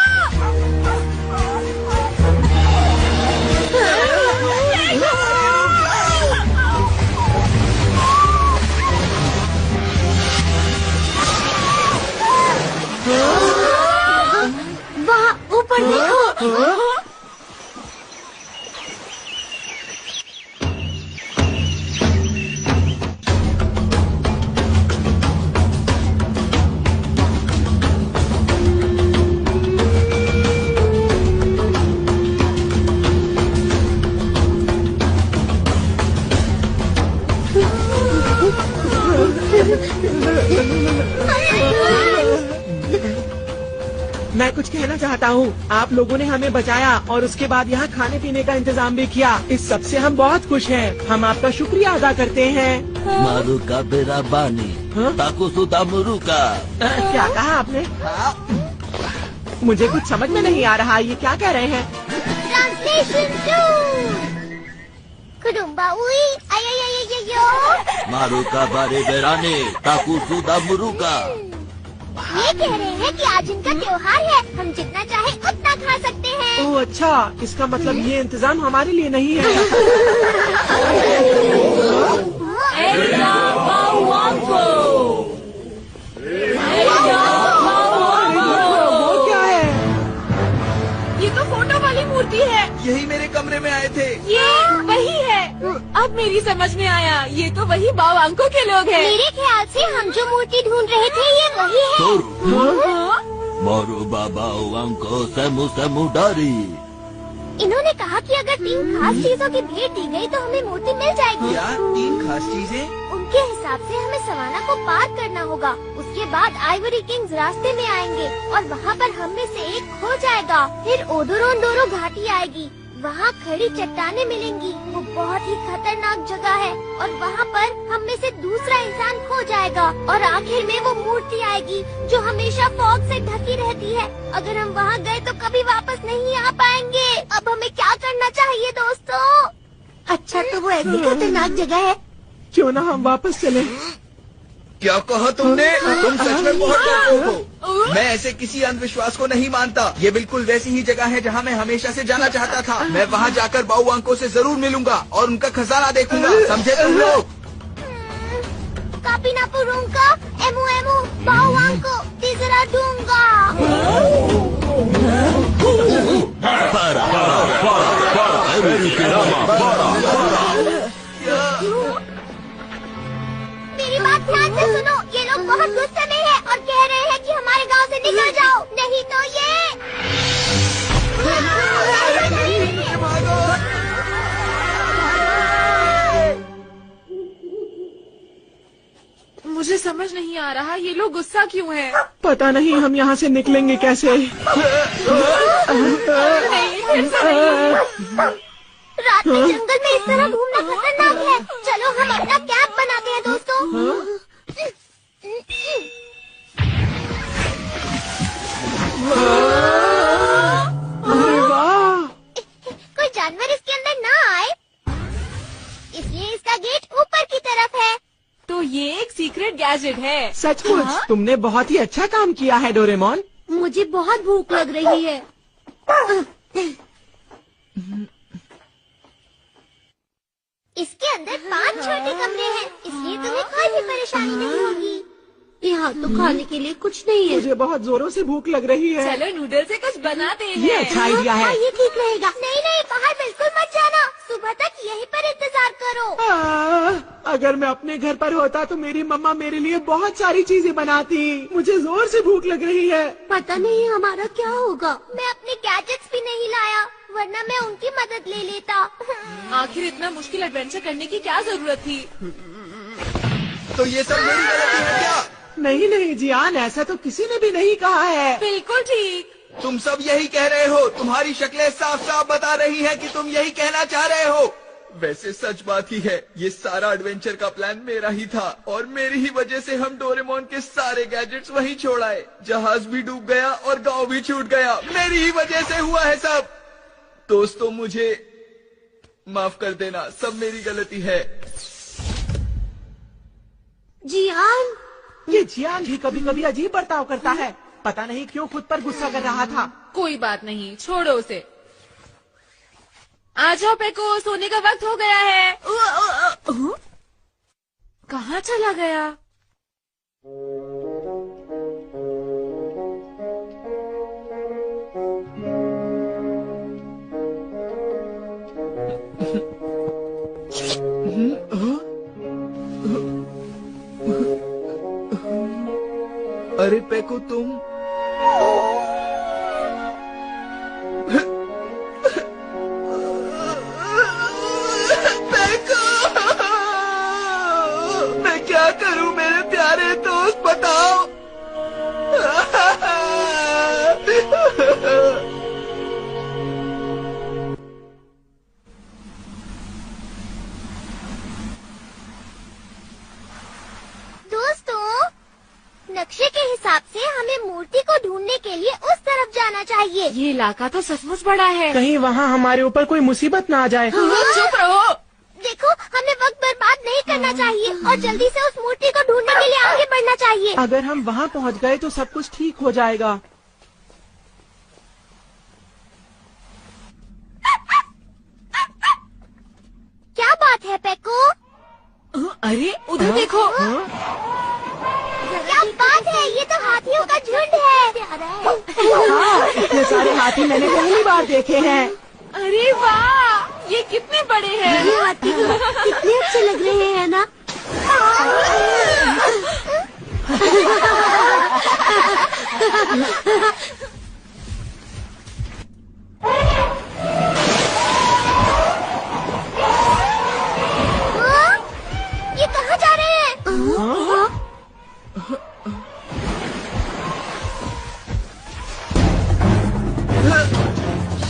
वहाँ ऊपर देखो। मैं कुछ कहना चाहता हूँ। आप लोगों ने हमें बचाया और उसके बाद यहाँ खाने पीने का इंतजाम भी किया। इस सब से हम बहुत खुश हैं। हम आपका शुक्रिया अदा करते हैं। मारुका बेरा बानी, ताकुसुदा मुरुका। क्या कहा आपने? मुझे कुछ समझ में नहीं आ रहा। ये क्या कह रहे हैं? ट्रांसलेशन 2। कुडुम्बा उई आयो। मारुका बारे बेराने, ताकुसुदा मुरुका। ये कह रहे हैं कि आज इनका त्योहार है, हम जितना चाहे उतना खा सकते हैं। ओह अच्छा, इसका मतलब ये इंतजाम हमारे लिए नहीं है। वो क्या है? ये तो फोटो वाली मूर्ति है। यही मेरे कमरे में आए थे। ये वही है। अब मेरी समझ में आया, ये तो वही बावांको के लोग हैं। मेरे ख्याल से हम जो मूर्ति ढूंढ रहे थे ये वही है। मारू बाबा अंको समू समू डारी। इन्होंने कहा कि अगर 3 खास चीजों की भेंट दी गई तो हमें मूर्ति मिल जाएगी। क्या 3 खास चीजें? उनके हिसाब से हमें सवाना को पार करना होगा। उसके बाद आइवरी किंग्स रास्ते में आएंगे और वहाँ पर हम में से एक खो जाएगा। फिर ओडोरोंडोरो घाटी आएगी, वहाँ खड़ी चट्टानें मिलेंगी। वो बहुत ही खतरनाक जगह है और वहाँ पर हम में से दूसरा इंसान खो जाएगा और आखिर में वो मूर्ति आएगी जो हमेशा फॉग से ढकी रहती है। अगर हम वहाँ गए तो कभी वापस नहीं आ पाएंगे। अब हमें क्या करना चाहिए दोस्तों? अच्छा तो वो ऐसी खतरनाक जगह है। क्यों ना हम वापस चले? क्या कहा तुमने? तुम सच में बहुत डरपोक हो। मैं ऐसे किसी अंधविश्वास को नहीं मानता। ये बिल्कुल वैसी ही जगह है जहाँ मैं हमेशा से जाना चाहता था। मैं वहाँ जाकर बाउवांको से जरूर मिलूंगा और उनका खजाना देखूंगा। समझे तुम लोग? कापिनापुरुंका एमू एमू बाउवांको तीसरा दूंगा। मेरी बात ध्यान से सुनो। ये लोग बहुत गुस्से में हैं और कह रहे हैं कि हमारे गांव से निकल जाओ, नहीं तो ये। मुझे समझ नहीं आ रहा ये लोग गुस्सा क्यों है। पता नहीं हम यहाँ से निकलेंगे कैसे। रात में जंगल में इस तरह घूमना खतरनाक है। चलो हम अपना कैंप बनाते हैं दोस्तों। अरे वाह! कोई जानवर इसके अंदर ना आए, इसलिए इसका गेट ऊपर की तरफ है। तो ये एक सीक्रेट गैजेट है। सचमुच तुमने बहुत ही अच्छा काम किया है डोरेमोन। मुझे बहुत भूख लग रही है। इसके अंदर 5 छोटे कमरे हैं, इसलिए तुम्हें कोई भी परेशानी नहीं होगी। यहाँ तो खाने के लिए कुछ नहीं है। मुझे बहुत जोरों से भूख लग रही है। चलो नूडल से कुछ बनाते हैं। ये अच्छा आइडिया है। ये ठीक रहेगा। नहीं नहीं, बाहर बिल्कुल मत जाना। सुबह तक यहीं पर इंतजार करो। अगर मैं अपने घर पर होता तो मेरी मम्मा मेरे लिए बहुत सारी चीजें बनाती। मुझे जोर से भूख लग रही है। पता नहीं हमारा क्या होगा। मैं अपने गैजेट्स भी नहीं लाया, वरना मैं उनकी मदद ले लेता। आखिर इतना मुश्किल एडवेंचर करने की क्या जरूरत थी? तो ये सब मेरी गलती है क्या? नहीं नहीं जियान, ऐसा तो किसी ने भी नहीं कहा है। बिल्कुल ठीक। तुम सब यही कह रहे हो। तुम्हारी शक्लें साफ साफ बता रही हैं कि तुम यही कहना चाह रहे हो। वैसे सच बात ही है, ये सारा एडवेंचर का प्लान मेरा ही था और मेरी ही वजह से हम डोरेमोन के सारे गैजेट्स वहीं छोड़ आए। जहाज भी डूब गया और गांव भी छूट गया, मेरी ही वजह से हुआ है सब। दोस्तों मुझे माफ कर देना, सब मेरी गलती है। जियान, ये जियान भी कभी कभी अजीब बर्ताव करता है। पता नहीं क्यों खुद पर गुस्सा कर रहा था। कोई बात नहीं, छोड़ो उसे। आ जाओ पेको, सोने का वक्त हो गया है। कहाँ चला गया? अरे पेको तुम क्या करूं मेरे प्यारे दोस्त, बताओ। दोस्तों, नक्शे के हिसाब से हमें मूर्ति को ढूंढने के लिए उस तरफ जाना चाहिए। ये इलाका तो सचमुच बड़ा है। कहीं वहाँ हमारे ऊपर कोई मुसीबत ना आ जाए। चुप रहो। देखो, हमें वक्त बर्बाद नहीं करना चाहिए और जल्दी से उस मूर्ति को ढूंढने के लिए आगे बढ़ना चाहिए। अगर हम वहाँ पहुँच गए तो सब कुछ ठीक हो जाएगा। क्या बात है पेको? अरे उधर देखो। क्या बात है, ये तो हाथियों का झुंड है। हाँ, इतने सारे हाथी मैंने पहली बार देखे हैं। अरे वाह, ये कितने बड़े हैं। ये हाथी तो कितने अच्छे लग रहे हैं ना। ये कहाँ जा रहे हैं?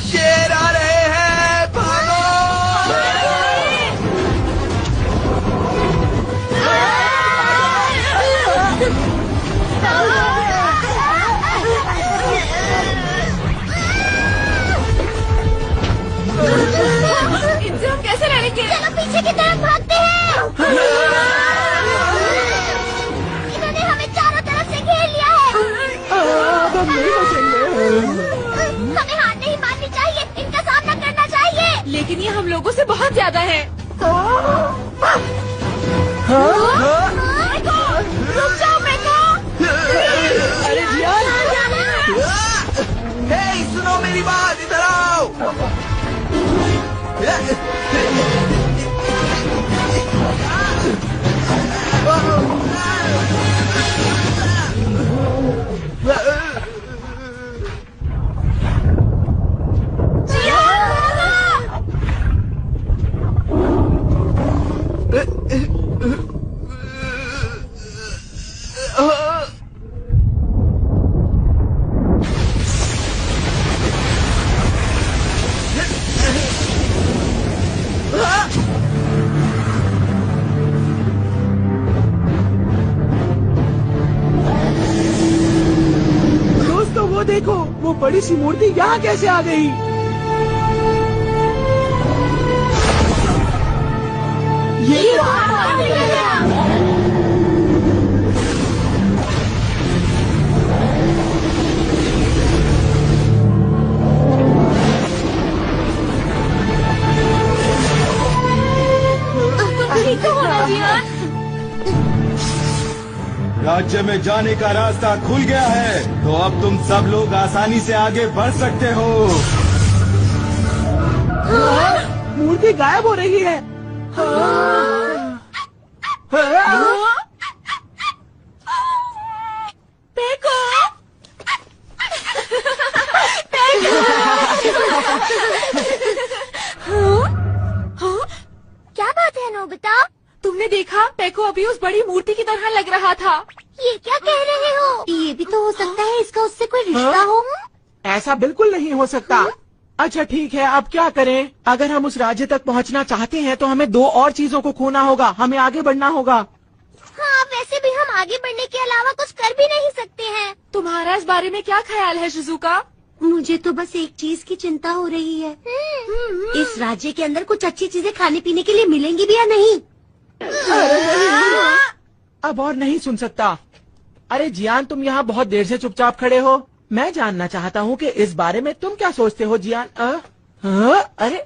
शेर आ रहे हैं, भागो। इनसे हम कैसे लड़ेंगे? चलो पीछे की तरफ भागते हैं। इन्होंने हमें चारों तरफ से घेर लिया है। अब हम नहीं बचेंगे। हमें हार नहीं माननी चाहिए, इनका सामना करना चाहिए। लेकिन ये हम लोगों से बहुत ज्यादा है। रुक जाओ पेको। अरे जियान, हे, सुनो मेरी बात, इधर आओ। दोस्तों वो देखो, वो बड़ी सी मूर्ति यहाँ कैसे आ गई? ये राज्य में जाने का रास्ता खुल गया है, तो अब तुम सब लोग आसानी से आगे बढ़ सकते हो। मूर्ति गायब हो रही है। पेको, क्या बात है नोबिता? तुमने देखा? पेको अभी उस बड़ी मूर्ति की तरह लग रहा था। ये क्या कह रहे हो? ये भी तो हो सकता है इसका उससे कोई रिश्ता हो। ऐसा बिल्कुल नहीं हो सकता। अच्छा ठीक है, अब क्या करें? अगर हम उस राज्य तक पहुंचना चाहते हैं तो हमें 2 और चीजों को खोना होगा। हमें आगे बढ़ना होगा। हाँ, वैसे भी हम आगे बढ़ने के अलावा कुछ कर भी नहीं सकते हैं। तुम्हारा इस बारे में क्या ख्याल है शिजुका? मुझे तो बस एक चीज की चिंता हो रही है। इस राज्य के अंदर कुछ अच्छी चीजें खाने पीने के लिए मिलेंगी भी या नहीं? अब और नहीं सुन सकता। अरे जियान, तुम यहाँ बहुत देर से चुपचाप खड़े हो। मैं जानना चाहता हूँ कि इस बारे में तुम क्या सोचते हो जियान? अरे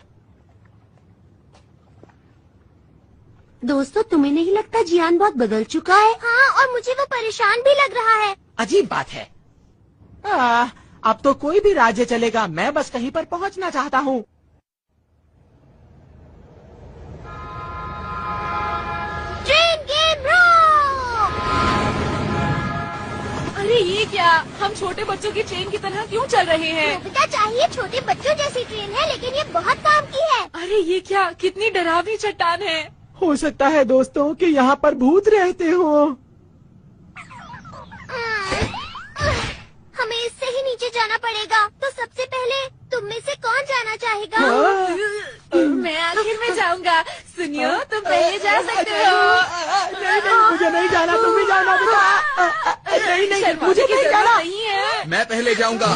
दोस्तों, तुम्हें नहीं लगता जियान बहुत बदल चुका है? हाँ, और मुझे वो परेशान भी लग रहा है। अजीब बात है। अब तो कोई भी राज्य चलेगा, मैं बस कहीं पर पहुँचना चाहता हूँ। ट्रेन गेम रोक! अरे ये क्या? हम छोटे बच्चों की ट्रेन की तरह क्यों चल रहे हैं? नोबिता चाहिए छोटे बच्चों जैसी ट्रेन है, लेकिन ये बहुत काम की है। अरे ये क्या? कितनी डरावनी चट्टान है। हो सकता है दोस्तों कि यहाँ पर भूत रहते हो। हमें इससे ही नीचे जाना पड़ेगा। तो सबसे पहले तुम में से कौन जाना चाहेगा? मैं आखिर में जाऊंगा। सुनियो, तुम पहले जा सकते हो। नहीं, मुझे नहीं जाना, तुम भी जाना बेटा। नहीं, मुझे नहीं जाना। नहीं है। मैं पहले जाऊंगा।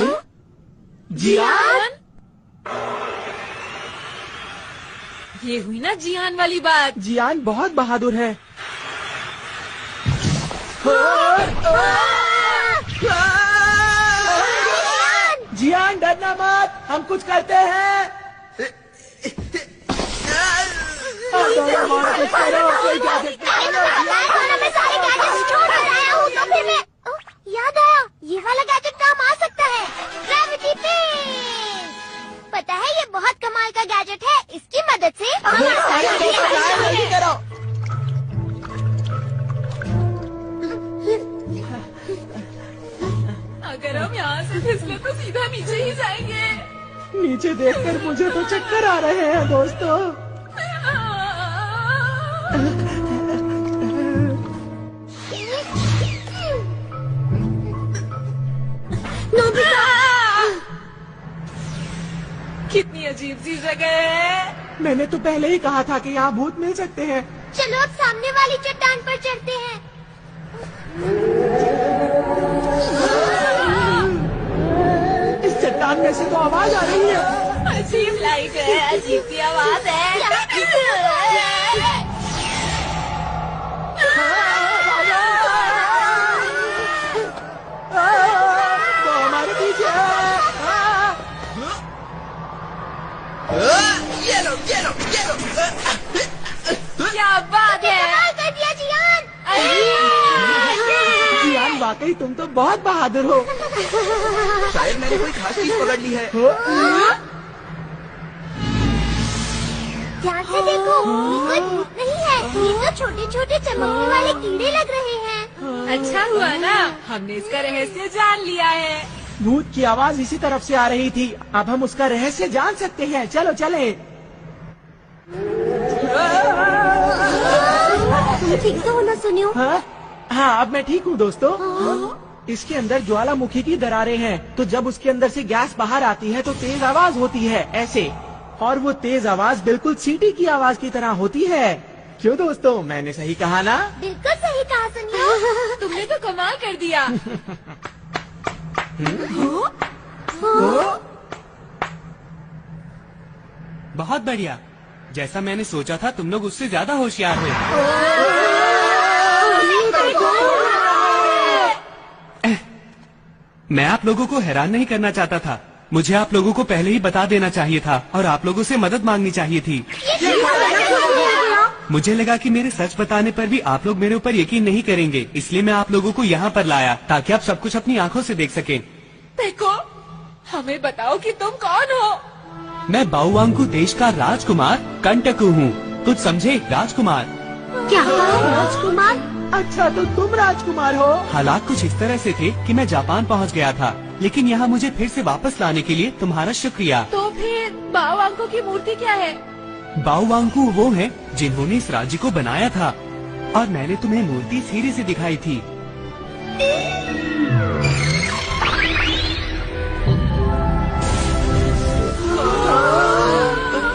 जियान, ये हुई ना जियान वाली बात। जियान बहुत बहादुर है। जियान, डरना मत, हम कुछ करते हैं। कुछ करो, कोई गैजेट मैं सारे गैजेट्स छोड़ कर आया हूँ, तो फिर मैं याद आया, ये वाला गैजेट काम आ सकता है। Gravity pen. पता है, ये बहुत कमाल का गैजेट है। इसकी मदद से करो। अगर हम यहाँ से फिसले तो सीधा नीचे ही जाएंगे। नीचे देखकर मुझे तो चक्कर आ रहे हैं दोस्तों। कितनी अजीब सी जगह है। मैंने तो पहले ही कहा था कि यहाँ भूत मिल सकते हैं। चलो अब सामने वाली चट्टान पर चढ़ते हैं। इस चट्टान में से तो आवाज आ रही है। अजीब लाइट है, अजीब सी आवाज है। तो हमारे पीछे क्या बात है? कर दिया जियान। जियान, वाकई तुम तो बहुत बहादुर हो। शायद मैंने कोई खास चीज पकड़ ली है। ध्यान से देखो, ये कोई भूत नहीं है। ये तो छोटे छोटे चमकने वाले कीड़े लग रहे हैं। अच्छा हुआ ना, हमने इसका रहस्य जान लिया है। भूत की आवाज इसी तरफ से आ रही थी। अब हम उसका रहस्य जान सकते हैं। चलो चले। तुम ठीक तो हो ना सुनियो? हाँ, अब मैं ठीक हूँ दोस्तों। इसके अंदर ज्वालामुखी की दरारें हैं, तो जब उसके अंदर से गैस बाहर आती है तो तेज आवाज होती है, ऐसे। और वो तेज आवाज बिल्कुल सीटी की आवाज की तरह होती है। क्यों दोस्तों, मैंने सही कहा ना? बिल्कुल सही कहा सुनियो। तुमने तो कमाल कर दिया। बहुत बढ़िया। जैसा मैंने सोचा था, तुम लोग उससे ज्यादा होशियार हो। मैं आप लोगों को हैरान नहीं करना चाहता था। मुझे आप लोगों को पहले ही बता देना चाहिए था और आप लोगों से मदद मांगनी चाहिए थी। मुझे लगा कि मेरे सच बताने पर भी आप लोग मेरे ऊपर यकीन नहीं करेंगे, इसलिए मैं आप लोगों को यहाँ पर लाया ताकि आप सब कुछ अपनी आंखों से देख सकें। देखो, हमें बताओ कि तुम कौन हो? मैं बाओवांगकू देश का राजकुमार कंटकू हूँ। कुछ समझे? राजकुमार। क्या राजकुमार? अच्छा, तो तुम राजकुमार हो। हालात कुछ इस तरह से थे कि मैं जापान पहुँच गया था, लेकिन यहाँ मुझे फिर से वापस लाने के लिए तुम्हारा शुक्रिया। तो फिर बाओवांगकू की मूर्ति क्या है? बाओवांगकू वो हैं जिन्होंने इस राज्य को बनाया था, और मैंने तुम्हें मूर्ति सीढ़ी से दिखाई थी।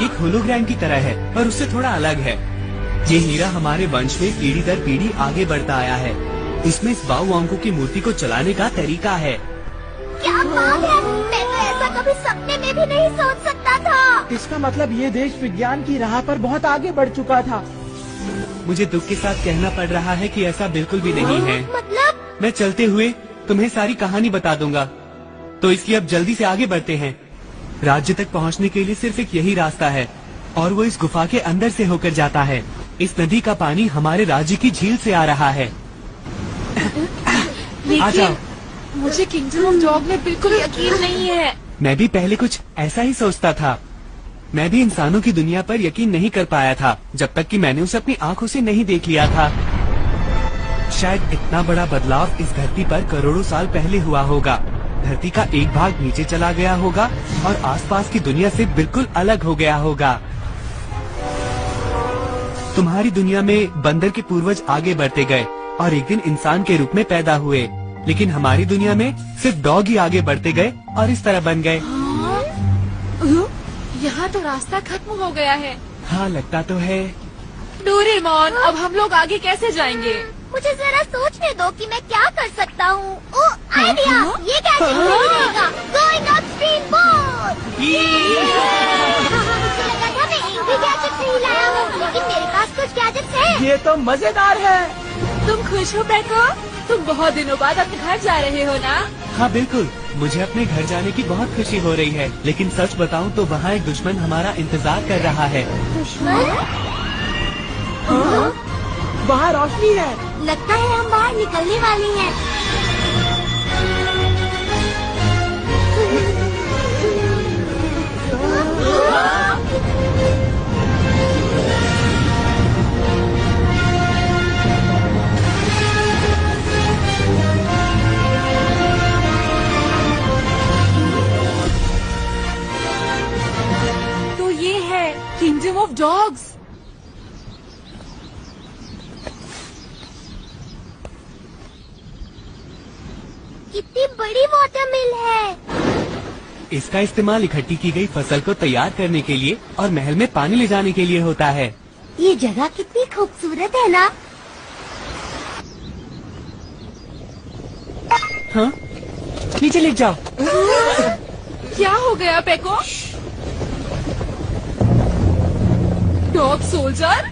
एक होलोग्राम की तरह है, पर उससे थोड़ा अलग है। ये हीरा हमारे वंश में पीढ़ी दर पीढ़ी आगे बढ़ता आया है। इसमें इस बाओवांको की मूर्ति को चलाने का तरीका है। क्या बात है, मैं तो ऐसा कभी सपने में भी नहीं सोच सकता था। इसका मतलब ये देश विज्ञान की राह पर बहुत आगे बढ़ चुका था। मुझे दुख के साथ कहना पड़ रहा है कि ऐसा बिल्कुल भी नहीं है। मतलब? मैं चलते हुए तुम्हें सारी कहानी बता दूंगा, तो इसलिए अब जल्दी से आगे बढ़ते हैं। राज्य तक पहुंचने के लिए सिर्फ एक यही रास्ता है, और वो इस गुफा के अंदर से होकर जाता है। इस नदी का पानी हमारे राज्य की झील से आ रहा है। आ जाओ। मुझे किंगडम ऑफ डॉग में बिल्कुल यकीन नहीं है। मैं भी पहले कुछ ऐसा ही सोचता था। मैं भी इंसानों की दुनिया पर यकीन नहीं कर पाया था, जब तक कि मैंने उसे अपनी आंखों से नहीं देख लिया था। शायद इतना बड़ा बदलाव इस धरती पर करोड़ों साल पहले हुआ होगा। धरती का एक भाग नीचे चला गया होगा और आसपास की दुनिया से बिल्कुल अलग हो गया होगा। तुम्हारी दुनिया में बंदर के पूर्वज आगे बढ़ते गए और एक दिन इंसान के रूप में पैदा हुए, लेकिन हमारी दुनिया में सिर्फ डॉग ही आगे बढ़ते गए और इस तरह बन गए। यहाँ तो रास्ता खत्म हो गया है। हाँ, लगता तो है। डोरेमोन, अब हम लोग आगे कैसे जाएंगे? मुझे जरा सोचने दो कि मैं क्या कर सकता हूँ। ओह, आइडिया! ये गैजेट नहीं रहेगा। Going on speed boat. मुझे लगा था मैं एक भी गैजेट नहीं लाया हूँ, लेकिन मेरे पास कुछ गैजेट्स हैं। ये तो मजेदार है। तुम खुश हो पेको? तुम बहुत दिनों बाद अपने घर जा रहे हो ना? हाँ बिल्कुल, मुझे अपने घर जाने की बहुत खुशी हो रही है, लेकिन सच बताऊं तो वहाँ एक दुश्मन हमारा इंतजार कर रहा है। दुश्मन? बाहर रोशनी है। लगता है हम बाहर निकलने वाले हैं। तो ये है किंगडम ऑफ डॉग्स। कितनी बड़ी वाटर मिल है। इसका इस्तेमाल इकट्ठी की गई फसल को तैयार करने के लिए और महल में पानी ले जाने के लिए होता है। ये जगह कितनी खूबसूरत है ना? हाँ, नीचे ले जाओ। क्या हो गया पेको? Dog soldier?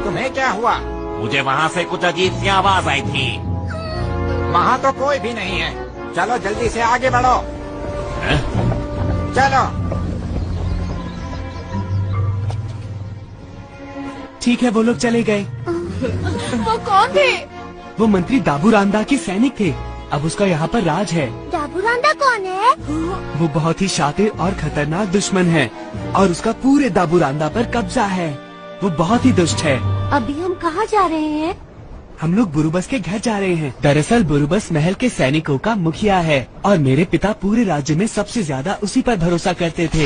तुम्हें क्या हुआ? मुझे वहाँ से कुछ अजीब सी आवाज आई थी। वहाँ तो कोई भी नहीं है। चलो जल्दी से आगे बढ़ो। चलो। ठीक है, वो लोग चले गए। वो कौन थे? वो मंत्री दाबूरांदा के सैनिक थे। अब उसका यहाँ पर राज है। दाबूरांदा कौन है? वो बहुत ही शातिर और खतरनाक दुश्मन है और उसका पूरे दाबूरांदा पर कब्जा है। वो बहुत ही दुष्ट है। अभी हम कहाँ जा रहे हैं? हम लोग बुरुबस के घर जा रहे हैं। दरअसल बुरुबस महल के सैनिकों का मुखिया है और मेरे पिता पूरे राज्य में सबसे ज्यादा उसी पर भरोसा करते थे।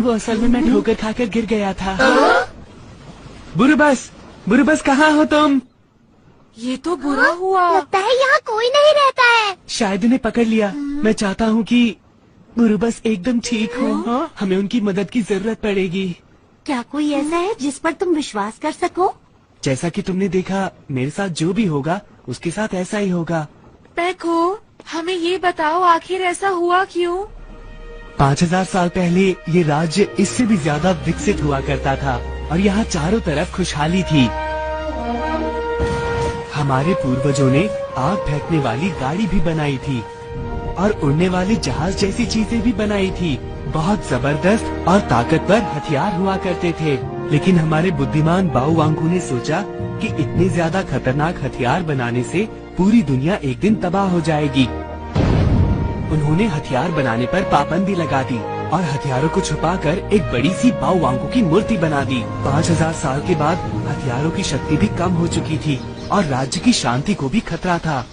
वो असल में मैं ठोकर खाकर गिर गया था। बुरुबस, बुरुबस कहाँ हो तुम? ये तो बुरा हुआ। लगता है यहाँ कोई नहीं रहता है। शायद उन्हें पकड़ लिया। मैं चाहता हूँ कि बुरुबस एकदम ठीक हो। हमें उनकी मदद की जरूरत पड़ेगी। क्या कोई ऐसा है जिस पर तुम विश्वास कर सको? जैसा कि तुमने देखा, मेरे साथ जो भी होगा उसके साथ ऐसा ही होगा। पेको, हमें ये बताओ आखिर ऐसा हुआ क्यों? 5000 साल पहले ये राज्य इससे भी ज्यादा विकसित हुआ करता था और यहाँ चारों तरफ खुशहाली थी। हमारे पूर्वजों ने आग फेंकने वाली गाड़ी भी बनाई थी और उड़ने वाले जहाज जैसी चीजें भी बनाई थी। बहुत जबरदस्त और ताकतवर हथियार हुआ करते थे, लेकिन हमारे बुद्धिमान बाओवांको ने सोचा कि इतने ज्यादा खतरनाक हथियार बनाने से पूरी दुनिया एक दिन तबाह हो जाएगी। उन्होंने हथियार बनाने पर पाबंदी लगा दी और हथियारों को छुपाकर एक बड़ी सी बाओवांको की मूर्ति बना दी। 5000 साल के बाद हथियारों की शक्ति भी कम हो चुकी थी और राज्य की शांति को भी खतरा था।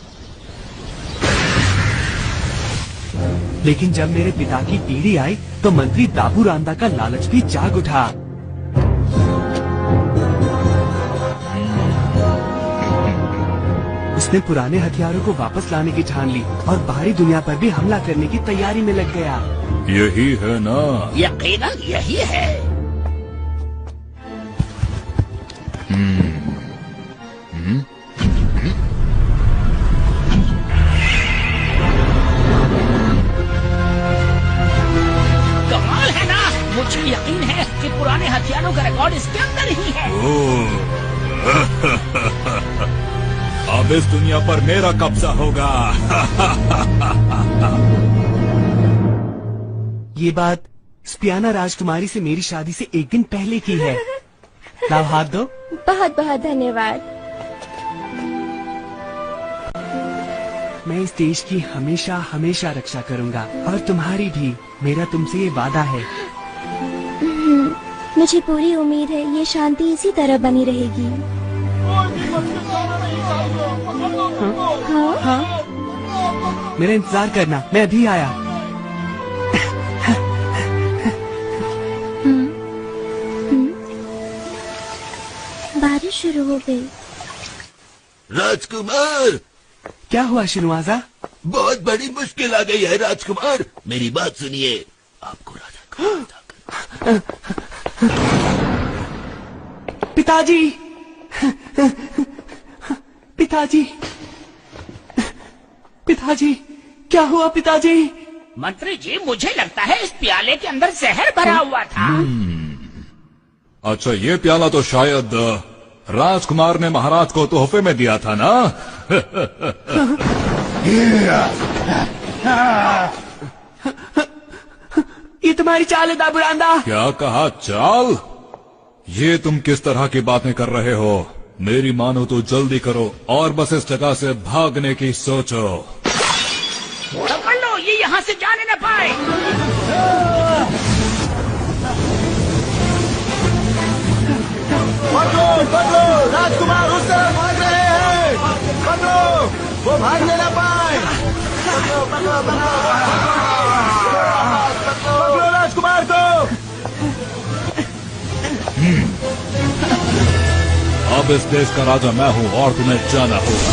लेकिन जब मेरे पिता की पीढ़ी आई तो मंत्री दाबूरांदा का लालच भी जाग उठा। उसने पुराने हथियारों को वापस लाने की ठान ली और बाहरी दुनिया पर भी हमला करने की तैयारी में लग गया। यही है ना? यकीनन यही है। कमाल है ना, मुझे यकीन है कि पुराने हथियारों का रिकॉर्ड इसके अंदर ही है। अब इस दुनिया पर मेरा कब्जा होगा। ये बात स्पियाना राजकुमारी से मेरी शादी से एक दिन पहले की है। लाओ हाथ दो। बहुत बहुत धन्यवाद। मैं इस देश की हमेशा हमेशा रक्षा करूंगा और तुम्हारी भी। मेरा तुमसे ये वादा है। मुझे पूरी उम्मीद है ये शांति इसी तरह बनी रहेगी। हाँ? मेरा इंतजार करना, मैं अभी आया। बारिश शुरू हो गई। राजकुमार, क्या हुआ शिनुआजा? बहुत बड़ी मुश्किल आ गई है राजकुमार। मेरी बात सुनिए। आपको राजा को पिताजी, पिताजी, पिताजी, क्या हुआ पिताजी? मंत्री जी, मुझे लगता है इस प्याले के अंदर जहर भरा हुआ था। अच्छा, ये प्याला तो शायद राजकुमार ने महाराज को तोहफे में दिया था ना? ये तुम्हारी चाल है दाबुरांदा। क्या कहा चाल? ये तुम किस तरह की बातें कर रहे हो? मेरी मानो तो जल्दी करो और बस इस जगह से भागने की सोचो। पकड़ लो, ये यहाँ से जाने न पाए। पकड़ो, राजकुमार उस तरफ भाग रहे हैं। पकड़ो, वो भागने न पाए। पकड़ो राजकुमार को। अब इस देश का राजा मैं हूँ और तुम्हें जाना होगा।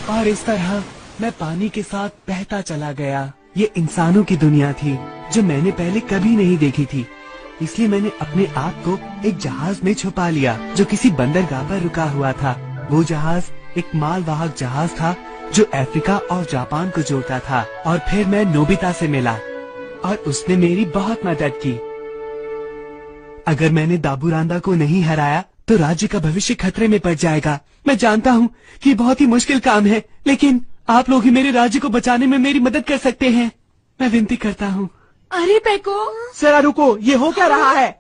और इस तरह मैं पानी के साथ बहता चला गया। ये इंसानों की दुनिया थी जो मैंने पहले कभी नहीं देखी थी। इसलिए मैंने अपने आप को एक जहाज में छुपा लिया जो किसी बंदरगाह पर रुका हुआ था। वो जहाज एक मालवाहक जहाज था जो अफ्रीका और जापान को जोड़ता था। और फिर मैं नोबिता से मिला और उसने मेरी बहुत मदद की। अगर मैंने दाबुरांदा को नहीं हराया तो राज्य का भविष्य खतरे में पड़ जाएगा। मैं जानता हूँ कि बहुत ही मुश्किल काम है, लेकिन आप लोग ही मेरे राज्य को बचाने में मेरी मदद कर सकते हैं। मैं विनती करता हूँ। अरे पैको, जरा रुको, ये हो क्या रहा है?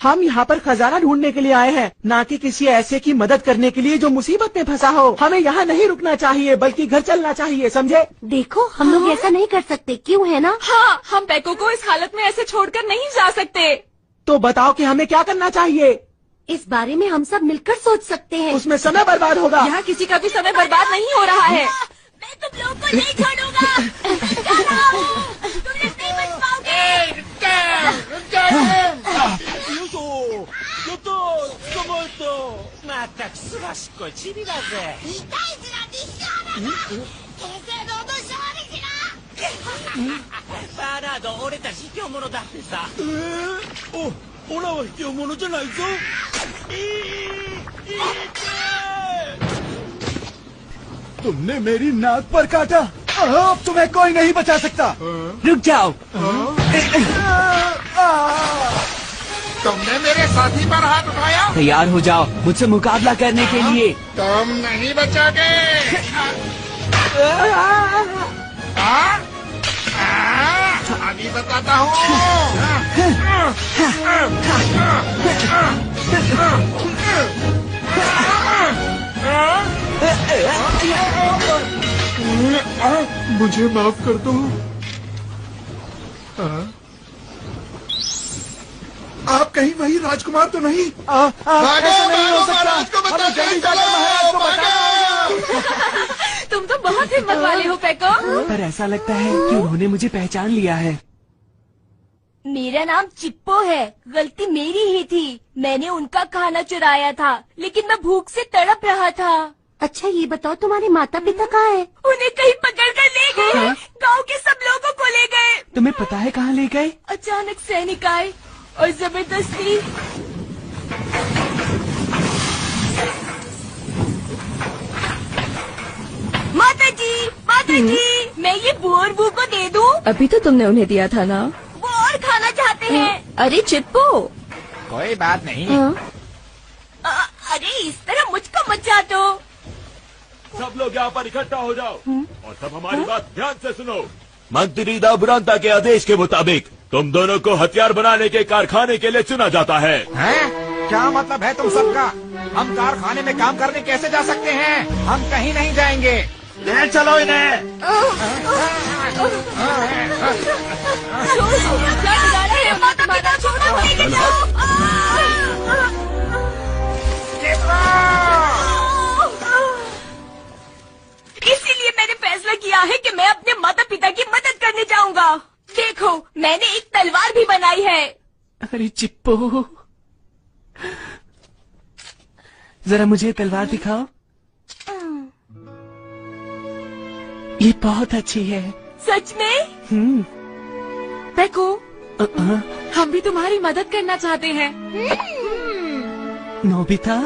हम यहाँ पर खजाना ढूंढने के लिए आए हैं, ना कि किसी ऐसे की मदद करने के लिए जो मुसीबत में फंसा हो। हमें यहाँ नहीं रुकना चाहिए, बल्कि घर चलना चाहिए, समझे? देखो, हम लोग ऐसा नहीं कर सकते, क्यों है ना? हाँ, हम पैको को इस हालत में ऐसे छोड़कर नहीं जा सकते। तो बताओ कि हमें क्या करना चाहिए? इस बारे में हम सब मिलकर सोच सकते हैं। उसमें समय बर्बाद होगा। यहाँ किसी का भी समय बर्बाद नहीं हो रहा है। मैं तुम लोगों को नहीं छोड़ूंगा। जा रहा हूँ, तुम लोग नहीं बच पाओगे। तुमने मेरी नाक पर काटा। अब तुम्हें कोई नहीं बचा सकता। रुक जाओ। तुमने मेरे साथी पर हाथ उठाया। तैयार हो जाओ मुझसे मुकाबला करने के लिए। तुम नहीं बचोगे। अभी बताता हूँ। मुझे माफ कर दो। आप कहीं वही राजकुमार तो नहीं? ऐसा नहीं हो सकता। हमें जल्दी जाकर महाराज को बताओ। तुम तो बहुत हिम्मत वाले हो पेको। पर ऐसा लगता है कि उन्होंने मुझे पहचान लिया है। मेरा नाम चिप्पो है। गलती मेरी ही थी। मैंने उनका खाना चुराया था, लेकिन मैं भूख से तड़प रहा था। अच्छा ये बताओ तुम्हारे माता पिता कहाँ हैं? उन्हें कहीं पकड़ कर ले गए। गांव के सब लोगों को ले गए। तुम्हें पता है कहाँ ले गए? अचानक सैनिक आए और जबरदस्ती। माता जी, मैं ये बोर बू को दे दूं? अभी तो तुमने उन्हें दिया था ना। वो और खाना चाहते हैं। अरे चिप्पो। कोई बात नहीं। अरे इस तरह मुझको मत चाटो। सब लोग यहाँ पर इकट्ठा हो जाओ और सब हमारी बात ध्यान से सुनो। मंत्री दाबुरांता के आदेश के मुताबिक तुम दोनों को हथियार बनाने के कारखाने के लिए चुना जाता है। क्या मतलब है तुम सबका? हम कारखाने में काम करने कैसे जा सकते हैं? हम कहीं नहीं जाएंगे। ले चलो इन्हें। इसीलिए मैंने फैसला किया है कि मैं अपने माता पिता की मदद करने जाऊंगा। देखो, मैंने एक तलवार भी बनाई है। अरे चिप्पो, जरा मुझे तलवार दिखाओ। ये बहुत अच्छी है। सच में? पेको, हम भी तुम्हारी मदद करना चाहते हैं। नोबिता?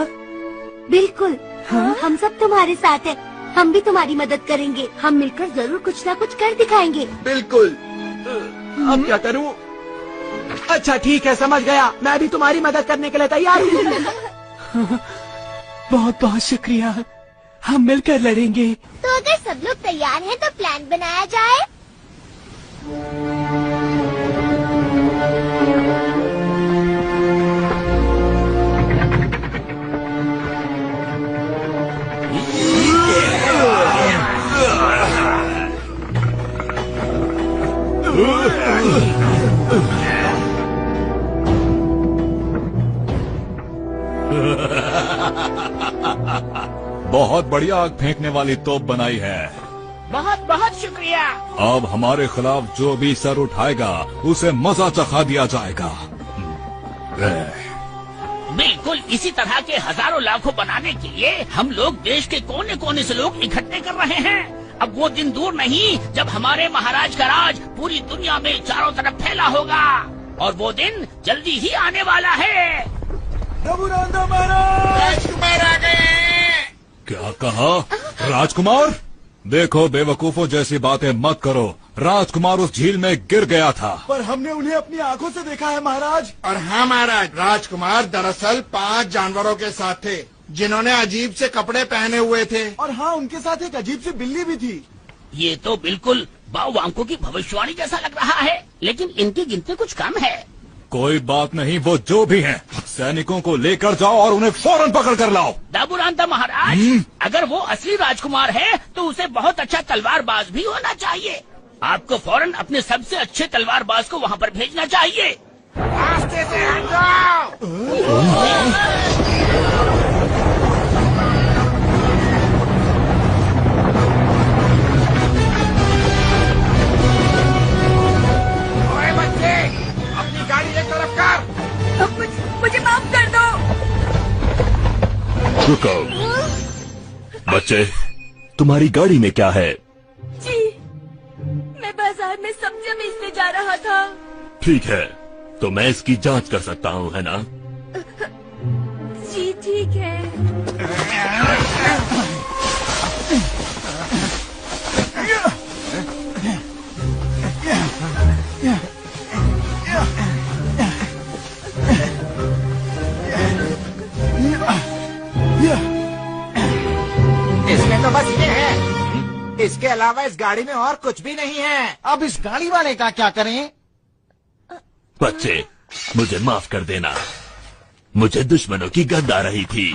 बिल्कुल। हाँ, हम सब तुम्हारे साथ हैं। हम भी तुम्हारी मदद करेंगे। हम मिलकर जरूर कुछ ना कुछ कर दिखाएंगे। बिल्कुल। अब क्या करूं? अच्छा ठीक है, समझ गया। मैं भी तुम्हारी मदद करने के लिए तैयार हूँ। बहुत बहुत शुक्रिया। हम मिलकर लड़ेंगे। तो अगर सब लोग तैयार हैं तो प्लान बनाया जाए। बहुत बढ़िया आग फेंकने वाली तोप बनाई है। बहुत बहुत शुक्रिया। अब हमारे खिलाफ जो भी सर उठाएगा उसे मजा चखा दिया जाएगा। बिल्कुल इसी तरह के हजारों लाखों बनाने के लिए हम लोग देश के कोने कोने से लोग इकट्ठे कर रहे हैं। अब वो दिन दूर नहीं जब हमारे महाराज का राज पूरी दुनिया में चारों तरफ फैला होगा, और वो दिन जल्दी ही आने वाला है। राजकुमार आ गए। क्या कहा? राजकुमार? देखो बेवकूफों जैसी बातें मत करो। राजकुमार उस झील में गिर गया था। पर हमने उन्हें अपनी आंखों से देखा है महाराज। और हाँ महाराज, राजकुमार दरअसल 5 जानवरों के साथ थे जिन्होंने अजीब से कपड़े पहने हुए थे। और हाँ, उनके साथ एक अजीब सी बिल्ली भी थी। ये तो बिल्कुल बाओवांको की भविष्यवाणी जैसा लग रहा है, लेकिन इनकी गिनती कुछ कम है। कोई बात नहीं, वो जो भी हैं, सैनिकों को लेकर जाओ और उन्हें फौरन पकड़ कर लाओ। दाबुरांता महाराज, अगर वो असली राजकुमार है तो उसे बहुत अच्छा तलवारबाज भी होना चाहिए। आपको फौरन अपने सबसे अच्छे तलवारबाज को वहाँ पर भेजना चाहिए। रास्ते से हट जाओ। ओए बच्चे, अपनी गाड़ी एक तरफ कर। मुझे माफ कर दो। रुको बच्चे, तुम्हारी गाड़ी में क्या है? जी, मैं बाजार में सब्जियां बेचने जा रहा था। ठीक है, तो मैं इसकी जांच कर सकता हूँ, है ना? जी ठीक है। इसमें तो बस ये है, इसके अलावा इस गाड़ी में और कुछ भी नहीं है। अब इस गाड़ी वाले का क्या करें? बच्चे, मुझे माफ कर देना, मुझे दुश्मनों की गंध आ रही थी।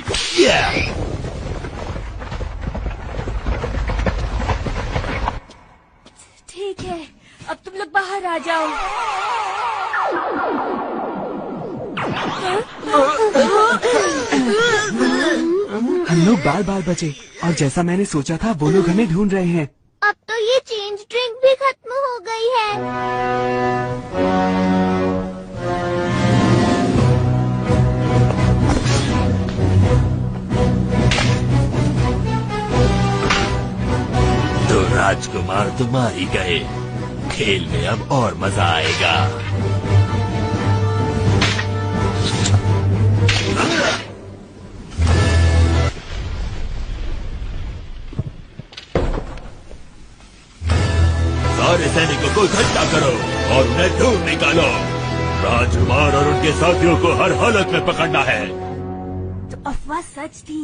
ठीक है, अब तुम लोग बाहर आ जाओ। हम लोग बाल बाल बचे और जैसा मैंने सोचा था वो लोग हमें ढूंढ रहे हैं। अब तो ये चेंज ड्रिंक भी खत्म हो गई है। तो राजकुमार तुम आ ही गए। खेल में अब और मजा आएगा। सारे सैनिकों को इकट्ठा करो और उन्हें ढूंढ निकालो। राजकुमार और उनके साथियों को हर हालत में पकड़ना है। तो अफवाह सच थी।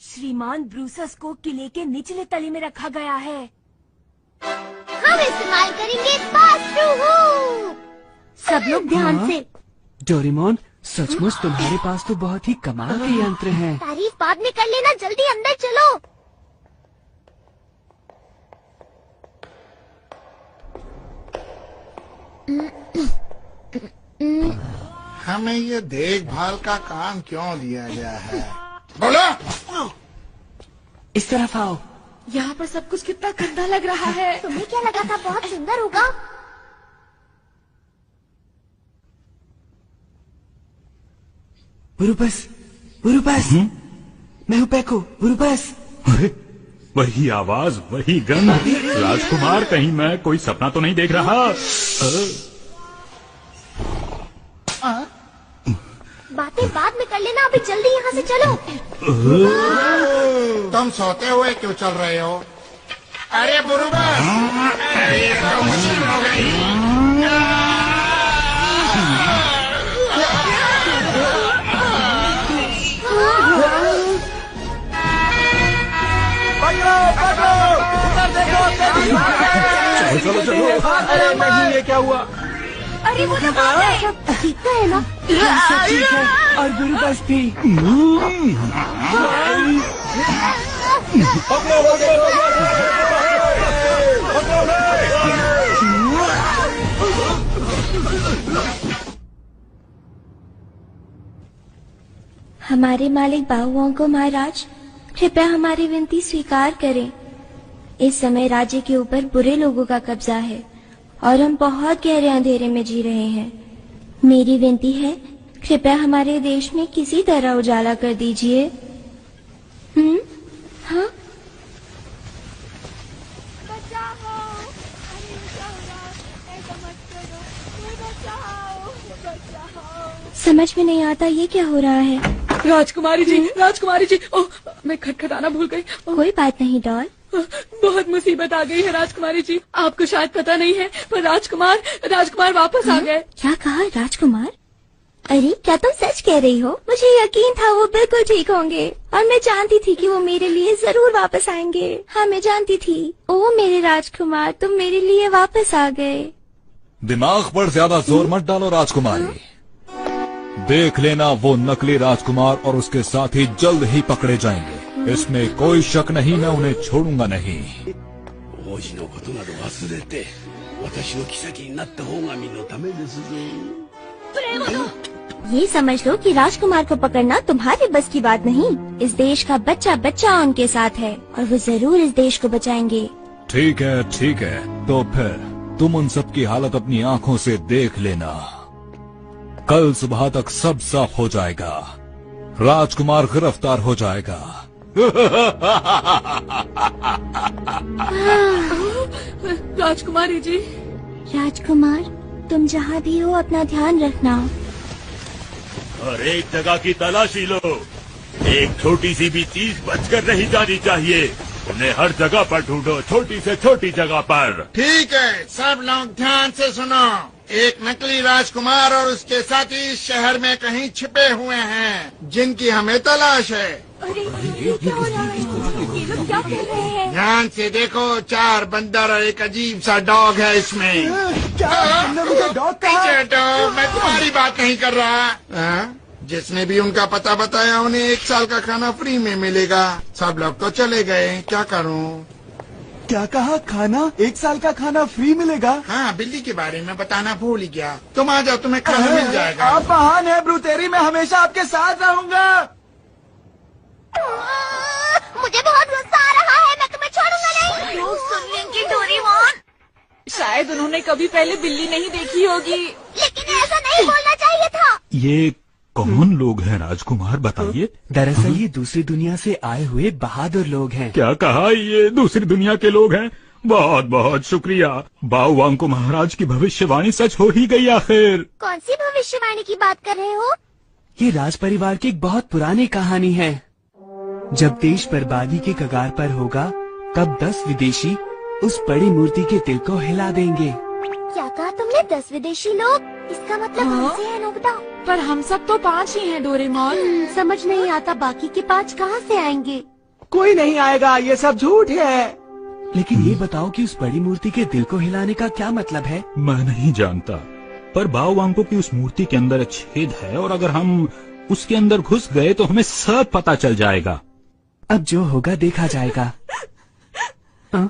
श्रीमान ब्रूसस को किले के निचले तले में रखा गया है। हम इस्तेमाल करेंगे पास-थ्रू हुक। सब लोग ध्यान से। डोरेमोन, सचमुच तुम्हारे पास तो बहुत ही कमाल के यंत्र हैं। तारीफ बाद में कर लेना, जल्दी अंदर चलो। हमें ये देखभाल का काम क्यों दिया गया है? बोलो। इस तरफ आओ। यहाँ पर सब कुछ कितना गंदा लग रहा है। तुम्हें क्या लगा था बहुत सुंदर होगा? बुरुबस, बुरुबस, मैं हूँ पैको, बुरुबस। वही आवाज, वही गंध। राजकुमार, कहीं मैं कोई सपना तो नहीं देख रहा? बातें बाद में कर लेना, अभी जल्दी यहाँ से चलो। तुम सोते हुए क्यों चल रहे हो? अरे बुरुबस, ये तो मुश्किल हो गई। चलो चलो। अरे नहीं, ये क्या हुआ? अरे वो तो भाग गए। जीतता है ना? सब ठीक है और बुरुबस भी। हमारे मालिक बाहुओंको महाराज, कृपया हमारी विनती स्वीकार करें। इस समय राज्य के ऊपर बुरे लोगों का कब्जा है और हम बहुत गहरे अंधेरे में जी रहे हैं। मेरी विनती है, कृपया हमारे देश में किसी तरह उजाला कर दीजिए। हाँ? समझ में नहीं आता ये क्या हो रहा है। राजकुमारी जी, राजकुमारी जी, ओह, मैं खटखटाना भूल गई। कोई बात नहीं डॉल। बहुत मुसीबत आ गई है राजकुमारी जी। आपको शायद पता नहीं है, पर राजकुमार वापस आ गए। क्या कहा राजकुमार? अरे क्या तुम सच कह रही हो? मुझे यकीन था वो बिल्कुल ठीक होंगे और मैं जानती थी कि वो मेरे लिए जरूर वापस आएंगे। हाँ, मैं जानती थी। ओ मेरे राजकुमार, तुम मेरे लिए वापस आ गए। दिमाग पर ज्यादा जोर मत डालो राजकुमारी। देख लेना, वो नकली राजकुमार और उसके साथी जल्द ही पकड़े जाएंगे। इसमें कोई शक नहीं, मैं उन्हें छोड़ूंगा नहीं। ये समझ लो कि राजकुमार को पकड़ना तुम्हारे बस की बात नहीं। इस देश का बच्चा बच्चा उनके साथ है और वो जरूर इस देश को बचाएंगे। ठीक है, ठीक है, तो फिर तुम उन सब की हालत अपनी आंखों से देख लेना। कल सुबह तक सब साफ हो जाएगा। राजकुमार गिरफ्तार हो जाएगा। राजकुमारी जी। राजकुमार, तुम जहाँ भी हो अपना ध्यान रखना। हर एक जगह की तलाशी लो। एक छोटी सी भी चीज बचकर नहीं जानी चाहिए। उन्हें हर जगह पर ढूंढो, छोटी से छोटी जगह पर। ठीक है, सब लोग ध्यान से सुनो। एक नकली राजकुमार और उसके साथी इस शहर में कहीं छिपे हुए हैं, जिनकी हमें तलाश है। अरे ये क्या हो रहा है? ये लोग क्या कर रहे हैं? ध्यान से देखो, 4 बंदर और एक अजीब सा डॉग है इसमें। डॉग, मैं तुम्हारी बात नहीं कर रहा। जिसने भी उनका पता बताया उन्हें 1 साल का खाना फ्री में मिलेगा। सब लोग तो चले गए, क्या करूं? क्या कहा? खाना? 1 साल का खाना फ्री मिलेगा? हाँ, बिल्ली के बारे में बताना भूल ही गया। तुम आ जाओ, तुम्हें खाना मिल जाएगा। आप महान है ब्रूतेरी, मैं हमेशा आपके साथ रहूंगा। मुझे बहुत गुस्सा आ रहा है, मैं तुम्हें छोड़ूंगा नहीं। लोग सुन लेंगे डोरेमोन। शायद उन्होंने कभी पहले बिल्ली नहीं देखी होगी। लेकिन ऐसा नहीं बोलना चाहिए था। ये कौन लोग हैं राजकुमार, बताइए। दरअसल ये दूसरी दुनिया से आए हुए बहादुर लोग हैं। क्या कहा? ये दूसरी दुनिया के लोग हैं? बहुत बहुत शुक्रिया। बाऊ वांको महाराज की भविष्यवाणी सच हो ही गई आखिर। कौन सी भविष्यवाणी की बात कर रहे हो? ये राज परिवार की एक बहुत पुरानी कहानी है। जब देश बर्बादी के कगार पर होगा, तब 10 विदेशी उस बड़ी मूर्ति के दिल को हिला देंगे। क्या कहा तुमने? 10 विदेशी लोग? इसका मतलब हमसे है नोबिता। पर हम सब तो 5 ही हैं डोरेमोन। समझ नहीं आता बाकी के 5 कहाँ से आएंगे? कोई नहीं आएगा, ये सब झूठ है। लेकिन ये बताओ कि उस बड़ी मूर्ति के दिल को हिलाने का क्या मतलब है? मैं नहीं जानता, पर बाऊ वांको की उस मूर्ति के अंदर एक छेद है और अगर हम उसके अंदर घुस गए तो हमें सब पता चल जाएगा। अब जो होगा देखा जाएगा। मुझे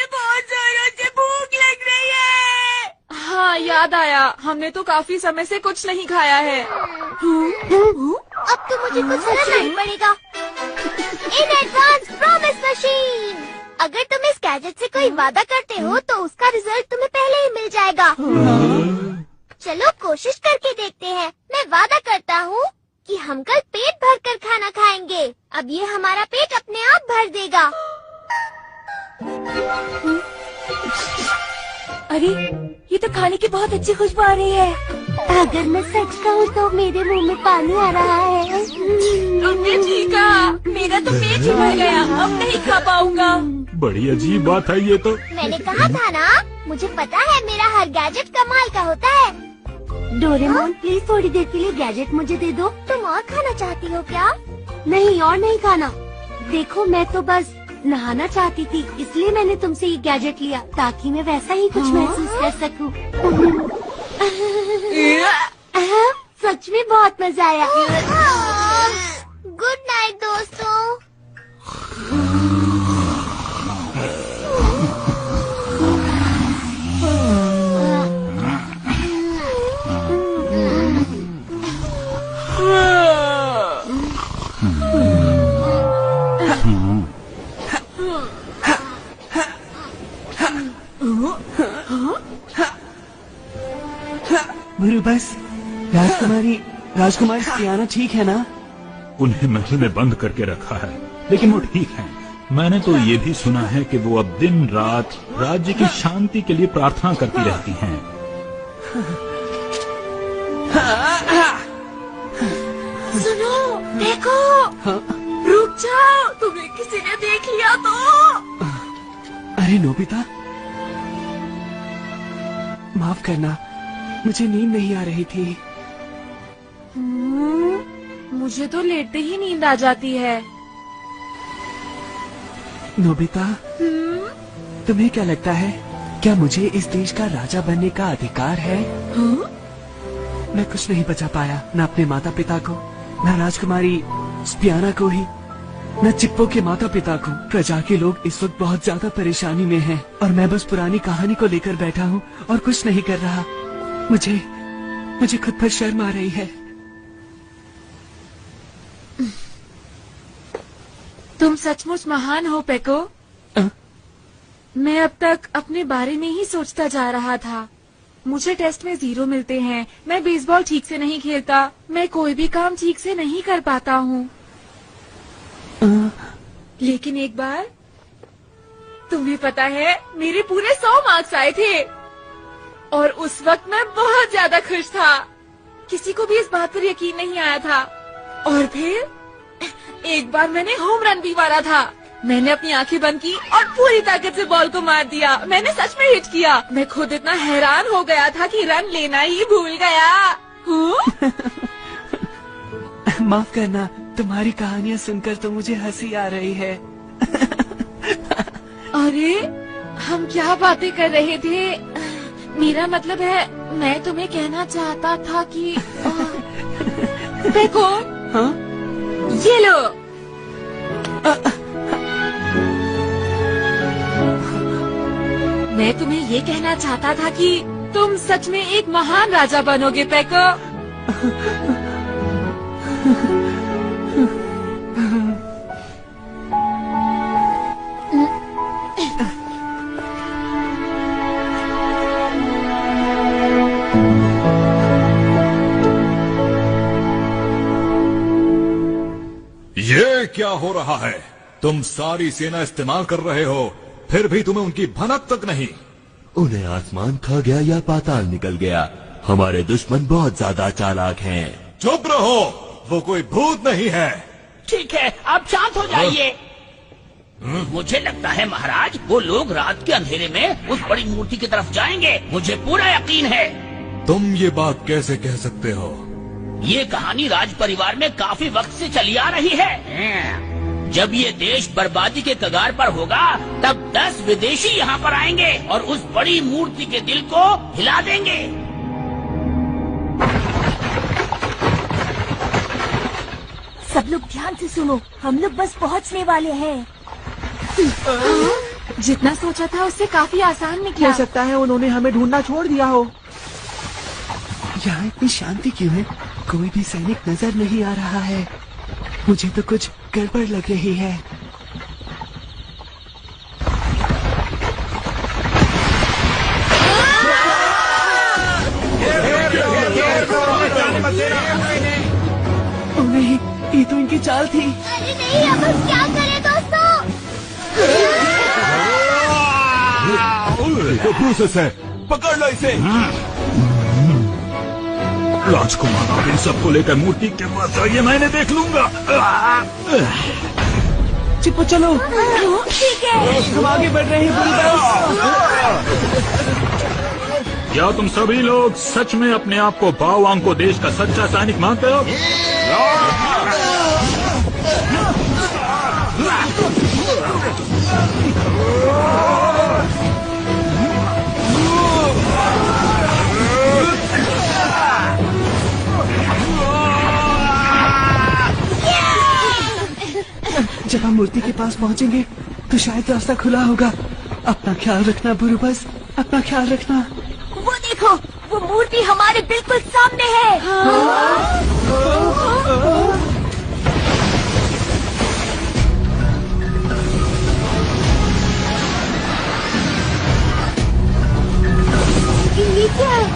बहुत जोरों से भूख लग रही है। हाँ, याद आया, हमने तो काफी समय से कुछ नहीं खाया है। अब तो मुझे कुछ करना ही पड़ेगा। In advance promise machine. अगर तुम इस गैजेट से कोई वादा करते हो तो उसका रिजल्ट तुम्हें पहले ही मिल जाएगा। चलो कोशिश करके देखते हैं। मैं वादा करता हूँ कि हम कल पेट भर कर खाना खाएंगे। अब ये हमारा पेट अपने आप भर देगा। अरे, ये तो खाने की बहुत अच्छी खुशबू आ रही है। अगर मैं सच कहूँ तो मेरे मुंह में पानी आ रहा है। तुमने ठीक कहा, मेरा तो पेट ही भर गया, अब नहीं खा पाऊंगा। बड़ी अजीब बात है ये तो। मैंने कहा था ना, मुझे पता है मेरा हर गैजेट कमाल का होता है। डोरेमोन प्लीज थोड़ी देर के लिए गैजेट मुझे दे दो। तुम और खाना चाहती हो क्या? नहीं, और नहीं खाना। देखो, मैं तो बस नहाना चाहती थी, इसलिए मैंने तुमसे ये गैजेट लिया ताकि मैं वैसा ही कुछ महसूस कर सकूं। सच में बहुत मजा आया। गुड नाइट दोस्तों। गुरु बस, राजकुमारी स्पियाना ठीक है ना? उन्हें महल में बंद करके रखा है, लेकिन वो ठीक है। मैंने तो ये भी सुना है कि वो अब दिन रात राज्य की शांति के लिए प्रार्थना करती रहती हैं। सुनो, देखो। रुक जाओ, तुम्हें किसी ने देख लिया तो। अरे नोबिता, माफ करना, मुझे नींद नहीं आ रही थी। मुझे तो लेटते ही नींद आ जाती है। नोबिता, तुम्हें क्या लगता है, क्या मुझे इस देश का राजा बनने का अधिकार है? मैं कुछ नहीं बचा पाया, न अपने माता पिता को, न राजकुमारी स्पियाना को ही, न चिप्पो के माता पिता को। प्रजा के लोग इस वक्त बहुत ज्यादा परेशानी में हैं और मैं बस पुरानी कहानी को लेकर बैठा हूँ और कुछ नहीं कर रहा। मुझे खुद पर शर्म आ रही है। तुम सचमुच महान हो पेको। मैं अब तक अपने बारे में ही सोचता जा रहा था। मुझे टेस्ट में 0 मिलते हैं, मैं बेसबॉल ठीक से नहीं खेलता, मैं कोई भी काम ठीक से नहीं कर पाता हूँ। लेकिन एक बार, तुम्हें पता है, मेरे पूरे 100 मार्क्स आए थे और उस वक्त मैं बहुत ज्यादा खुश था। किसी को भी इस बात पर यकीन नहीं आया था। और फिर एक बार मैंने होम रन भी मारा था। मैंने अपनी आंखें बंद की और पूरी ताकत से बॉल को मार दिया। मैंने सच में हिट किया। मैं खुद इतना हैरान हो गया था कि रन लेना ही भूल गया। माफ करना, तुम्हारी कहानियाँ सुनकर तो मुझे हंसी आ रही है। अरे, हम क्या बातें कर रहे थे? मेरा मतलब है, मैं तुम्हें कहना चाहता था कि देखो, हाँ? ये लो। मैं तुम्हें ये कहना चाहता था कि तुम सच में एक महान राजा बनोगे पेको। ये क्या हो रहा है? तुम सारी सेना इस्तेमाल कर रहे हो, फिर भी तुम्हें उनकी भनक तक नहीं। उन्हें आसमान खा गया या पाताल निकल गया। हमारे दुश्मन बहुत ज्यादा चालाक हैं। चुप रहो, वो कोई भूत नहीं है। ठीक है, आप शांत हो जाइए। मुझे लगता है महाराज, वो लोग रात के अंधेरे में उस बड़ी मूर्ति की तरफ जाएंगे। मुझे पूरा यकीन है। तुम ये बात कैसे कह सकते हो? ये कहानी राज परिवार में काफी वक्त से चली आ रही है। जब ये देश बर्बादी के कगार पर होगा, तब 10 विदेशी यहाँ पर आएंगे और उस बड़ी मूर्ति के दिल को हिला देंगे। सब लोग ध्यान से सुनो, हम लोग बस पहुँचने वाले हैं। जितना सोचा था उससे काफी आसान निकला। हो सकता है उन्होंने हमें ढूंढना छोड़ दिया हो। यहाँ इतनी शांति क्यों है? कोई भी सैनिक नजर नहीं आ रहा है। मुझे तो कुछ गड़बड़ लग रही है। नहीं, ये तो इनकी चाल थी। अरे नहीं, अब हम क्या करें दोस्तों? तो प्रोसेस है, पकड़ लो इसे। राजकुमार, आप इन सबको लेकर मूर्ति के पास आइए, मैंने देख लूंगा। चिप्पो चलो। ठीक है, हम आगे बढ़ रहे हैं। क्या तुम सभी लोग सच में अपने आप को बाओवांग को देश का सच्चा सैनिक मानते हो? जब हम मूर्ति के पास पहुंचेंगे तो शायद रास्ता खुला होगा। अपना ख्याल रखना बुरुबस, अपना ख्याल रखना। वो देखो, वो मूर्ति हमारे बिल्कुल सामने है। ये क्या है?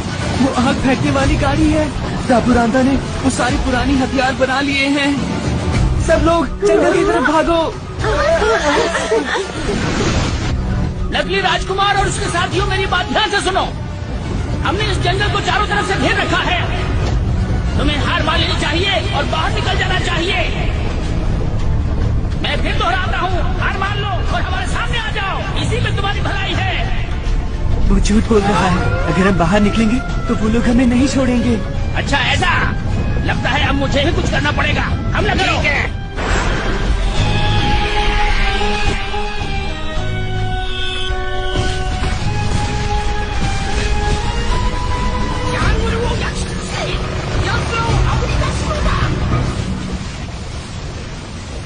वो आग फेंकने वाली गाड़ी है। दाबुरांदा ने वो सारी पुरानी हथियार बना लिए हैं। सब लोग जंगल की तरफ भागो। नकली राजकुमार और उसके साथियों, मेरी बात ध्यान से सुनो। हमने इस जंगल को चारों तरफ से घेर रखा है। तुम्हें हार मान लेनी चाहिए और बाहर निकल जाना चाहिए। मैं फिर दोहराता हूँ, हार मान लो और हमारे सामने आ जाओ। इसी में तुम्हारी भलाई है। वो झूठ बोल रहा है। अगर हम बाहर निकलेंगे तो वो लोग हमें नहीं छोड़ेंगे। अच्छा ऐसा? लगता है अब मुझे ही कुछ करना पड़ेगा। हमला करो।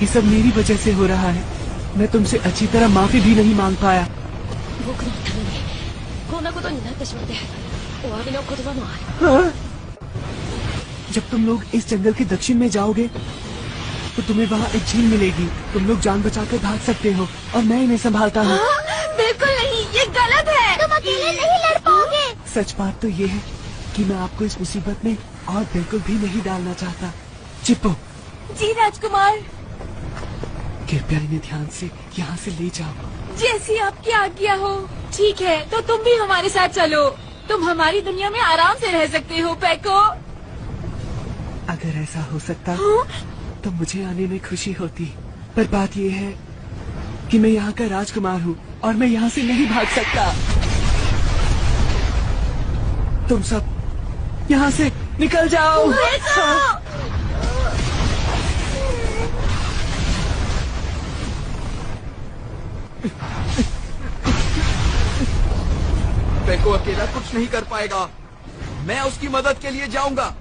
ये सब मेरी वजह से हो रहा है। मैं तुमसे अच्छी तरह माफी भी नहीं मांग पाया। हाँ? जब तुम लोग इस जंगल के दक्षिण में जाओगे तो तुम्हें वहाँ एक झील मिलेगी। तुम लोग जान बचाकर भाग सकते हो और मैं इन्हें संभालता हूँ। बिल्कुल नहीं, ये गलत है। तुम अकेले नहीं लड़ पाओगे। सच बात तो ये है कि मैं आपको इस मुसीबत में और बिल्कुल भी नहीं डालना चाहता। चिप्पो। जी राजकुमार। कृपया इन्हें ध्यान से यहाँ से ले जाओ। जैसी आपकी आज्ञा हो। ठीक है, तो तुम भी हमारे साथ चलो। तुम हमारी दुनिया में आराम से रह सकते हो पेको। अगर ऐसा हो सकता तो मुझे आने में खुशी होती, पर बात ये है कि मैं यहाँ का राजकुमार हूँ और मैं यहाँ से नहीं भाग सकता। तुम सब यहाँ से निकल जाओ। पेको अकेला कुछ नहीं कर पाएगा। मैं उसकी मदद के लिए जाऊंगा।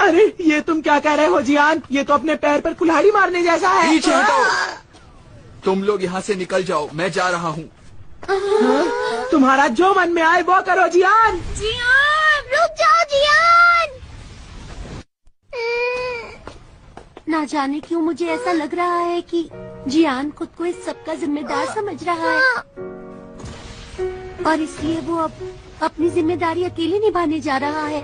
अरे ये तुम क्या कह रहे हो जियान? ये तो अपने पैर पर कुल्हाड़ी मारने जैसा है। पीछे हटो। तुम लोग यहाँ से निकल जाओ, मैं जा रहा हूँ। तुम्हारा जो मन में आए वो करो जियान। जियान रुक जाओ जियान। ना जाने क्यों मुझे ऐसा लग रहा है कि जियान खुद को इस सब का जिम्मेदार समझ रहा है और इसलिए वो अब अपनी जिम्मेदारी अकेले निभाने जा रहा है।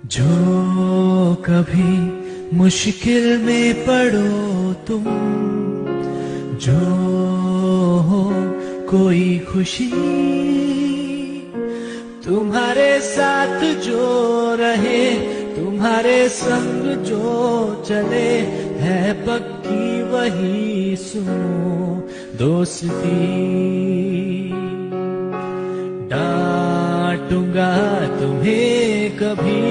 जो कभी मुश्किल में पड़ो तुम, जो हो कोई खुशी तुम्हारे साथ जो रहे, तुम्हारे संग जो चले, है पक्की वही सुनो दोस्ती। डांटूंगा तुम्हें कभी,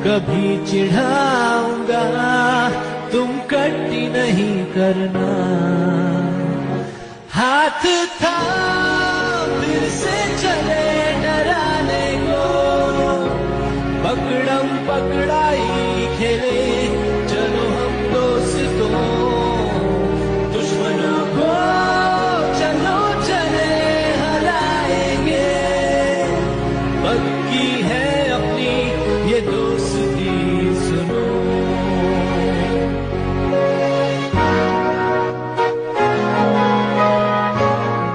कभी चिढ़ाऊंगा, तुम कट्टी नहीं करना। हाथ था फिर से चले डराने को, पकड़म पकड़ाई खेले, चलो हम दोस्तों, दुश्मनों को चलो चले हराएंगे, पक्की है अपनी ये दोस्ती सुनो।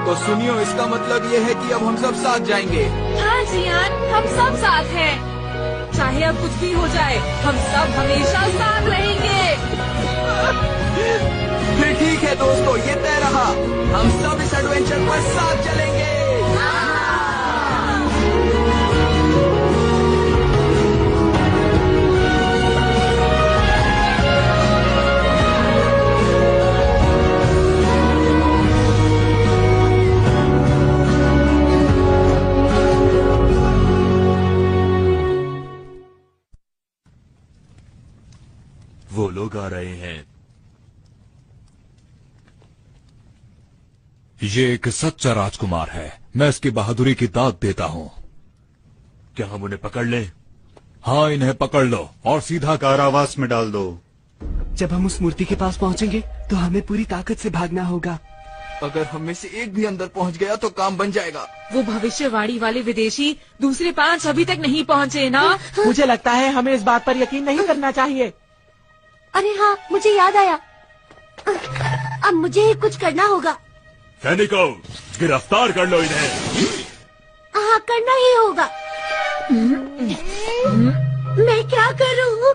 तो सुनियो, इसका मतलब ये है कि अब हम सब साथ जाएंगे। हाँ जियान, हम सब साथ हैं। चाहे अब कुछ भी हो जाए, हम सब हमेशा साथ रहेंगे। फिर ठीक है दोस्तों, ये तय रहा, हम सब इस एडवेंचर पर साथ चलेंगे। वो लोग आ रहे हैं। ये एक सच्चा राजकुमार है, मैं इसकी बहादुरी की दाद देता हूँ। क्या हम उन्हें पकड़ लें? हाँ, इन्हें पकड़ लो और सीधा कारावास में डाल दो। जब हम उस मूर्ति के पास पहुंचेंगे तो हमें पूरी ताकत से भागना होगा। अगर हम में से एक भी अंदर पहुंच गया तो काम बन जाएगा। वो भविष्यवाणी वाले विदेशी दूसरे 5 अभी तक नहीं पहुँचे ना। मुझे लगता है हमें इस बात पर यकीन नहीं करना चाहिए। अरे हाँ, मुझे याद आया, अब मुझे ही कुछ करना होगा। सैनिकों, गिरफ्तार कर लो इन्हें। हाँ, करना ही होगा। मैं क्या करूँ?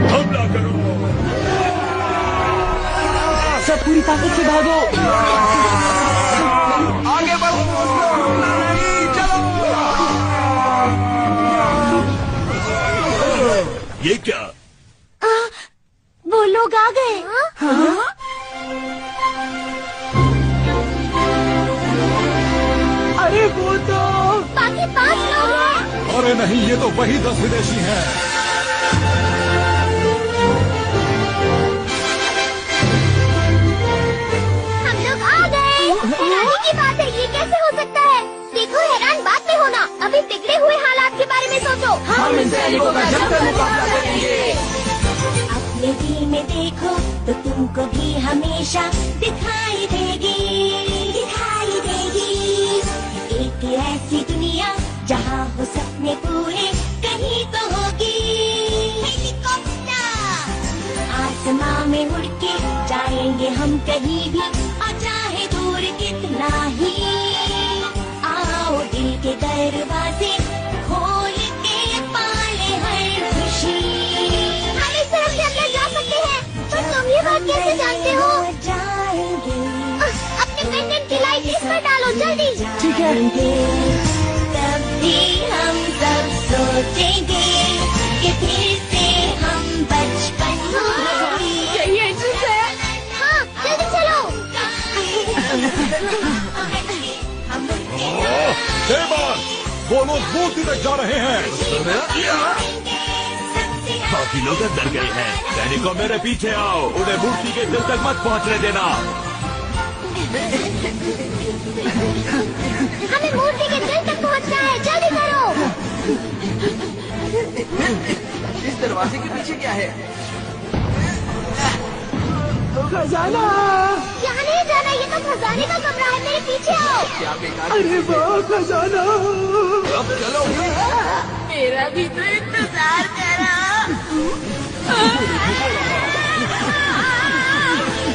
हमला करो। सब पूरी ताकत से भागो। आगे बढ़ो चलो। ये क्या? वो लोग आ गए। हाँ? अरे वो तो बाकी 5 लोग हैं। अरे नहीं, ये तो वही 10 विदेशी हैं। हम लोग आ गए। हैरानी की बात है, ये कैसे हो सकता है? देखो, हैरान बात में होना, अभी बिगड़े हुए हालात के बारे में सोचो। हम इन सैनिकों का जमकर मुकाबला करेंगे। अपने दिल में देखो तो तुमको भी हमेशा दिखाई देगी, दिखाई देगी। एक ऐसी दुनिया जहाँ हो सपने पूरे कहीं तो होगी। हेलीकॉप्टर आसमां में उड़ के जाएंगे हम कहीं भी, और चाहे दूर कितना ही। आओ दिल के दरवाजे खोल के पाले हर खुशी। हम इस तरफ से अंदर जा सकते हैं, पर तुम ये बात कैसे जानते हो? जाएंगे अपने पेंडेंट की लाइट इस पर डालो जल्दी। ठीक है। तब भी हम सब सोचेंगे कि फिर से हम बचपन में। यही एंट्रेंस है। हाँ, जल्दी चलो। वो लोग मूर्ति तक जा रहे हैं। बाकी लोग अंदर गए हैं। सैनिकों, मेरे पीछे आओ, उन्हें मूर्ति के दिल तक मत पहुंचने देना। हमें मूर्ति के दिल तक पहुंचना है, जल्दी करो। इस दरवाजे के पीछे क्या है? खजाना। यहाँ नहीं जाना, ये तो खजाने का कमरा है, मेरे पीछे आओ। क्या बेकार। अरे वाह खजाना। अब चलो। मेरा भी तो इंतजार करा।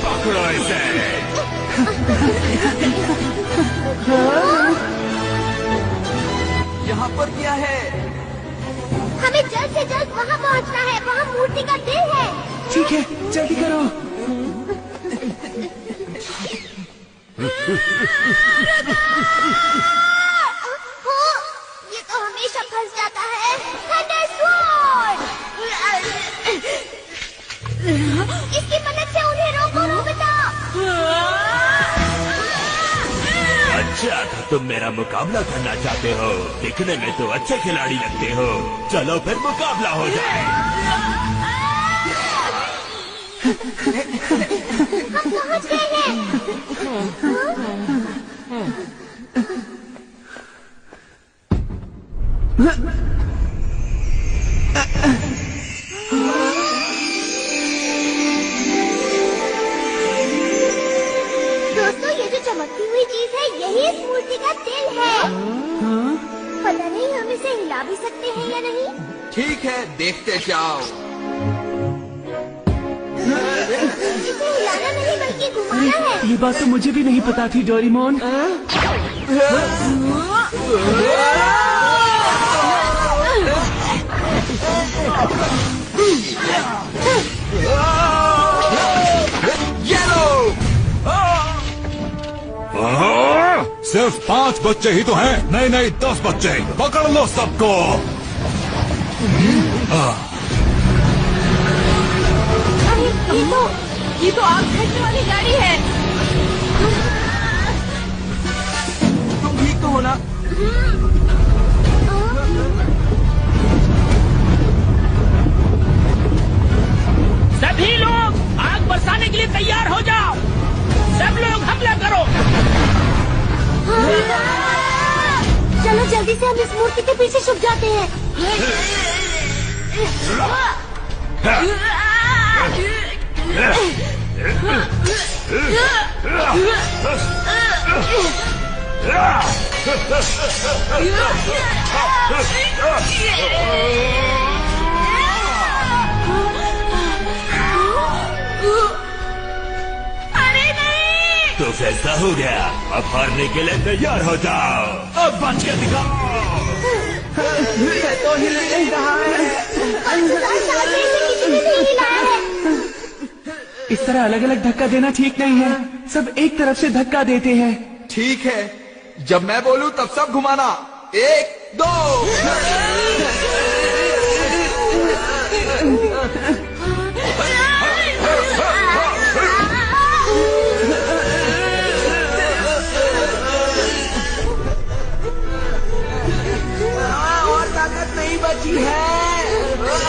पकड़ो इसे। यहाँ पर क्या है? हमें जल्द से जल्द वहाँ पहुँचना है, वहाँ मूर्ति का दिल है। ठीक है, जल्दी करो। ये तो हमेशा फंस जाता है। Thunder sword. इसकी मदद से उन्हें रोको नोबिता। अच्छा, तो तुम मेरा मुकाबला करना चाहते हो? दिखने में तो अच्छे खिलाड़ी लगते हो। चलो फिर मुकाबला हो जाए। हम पहुँच गए हैं। दोस्तों, ये जो चमकती हुई चीज है, यही इस मूर्ति का दिल है। पता नहीं हम इसे हिला भी सकते हैं या नहीं। ठीक है, देखते जाओ। इसे हिलाना नहीं बल्कि घुमाना है। ये बात तो मुझे भी नहीं पता थी डोरेमोन। सिर्फ 5 बच्चे ही तो हैं, नहीं 10 बच्चे। पकड़ लो सबको। ये तो आग फेंकने वाली गाड़ी है। तुम ठीक तो हो ना? सभी लोग आग बरसाने के लिए तैयार हो जाओ। सब लोग हमला करो। चलो जल्दी से हम इस मूर्ति के पीछे छुप जाते हैं। अरे नहीं। तो फैसला हो गया, अब हारने के लिए तैयार हो जाओ। अब बच के दिखाओ। तो हिल नहीं रहा है। इस तरह अलग अलग धक्का देना ठीक नहीं है। सब एक तरफ से धक्का देते हैं। ठीक है, जब मैं बोलूं तब सब घुमाना। 1 2। और ताकत नहीं बची है।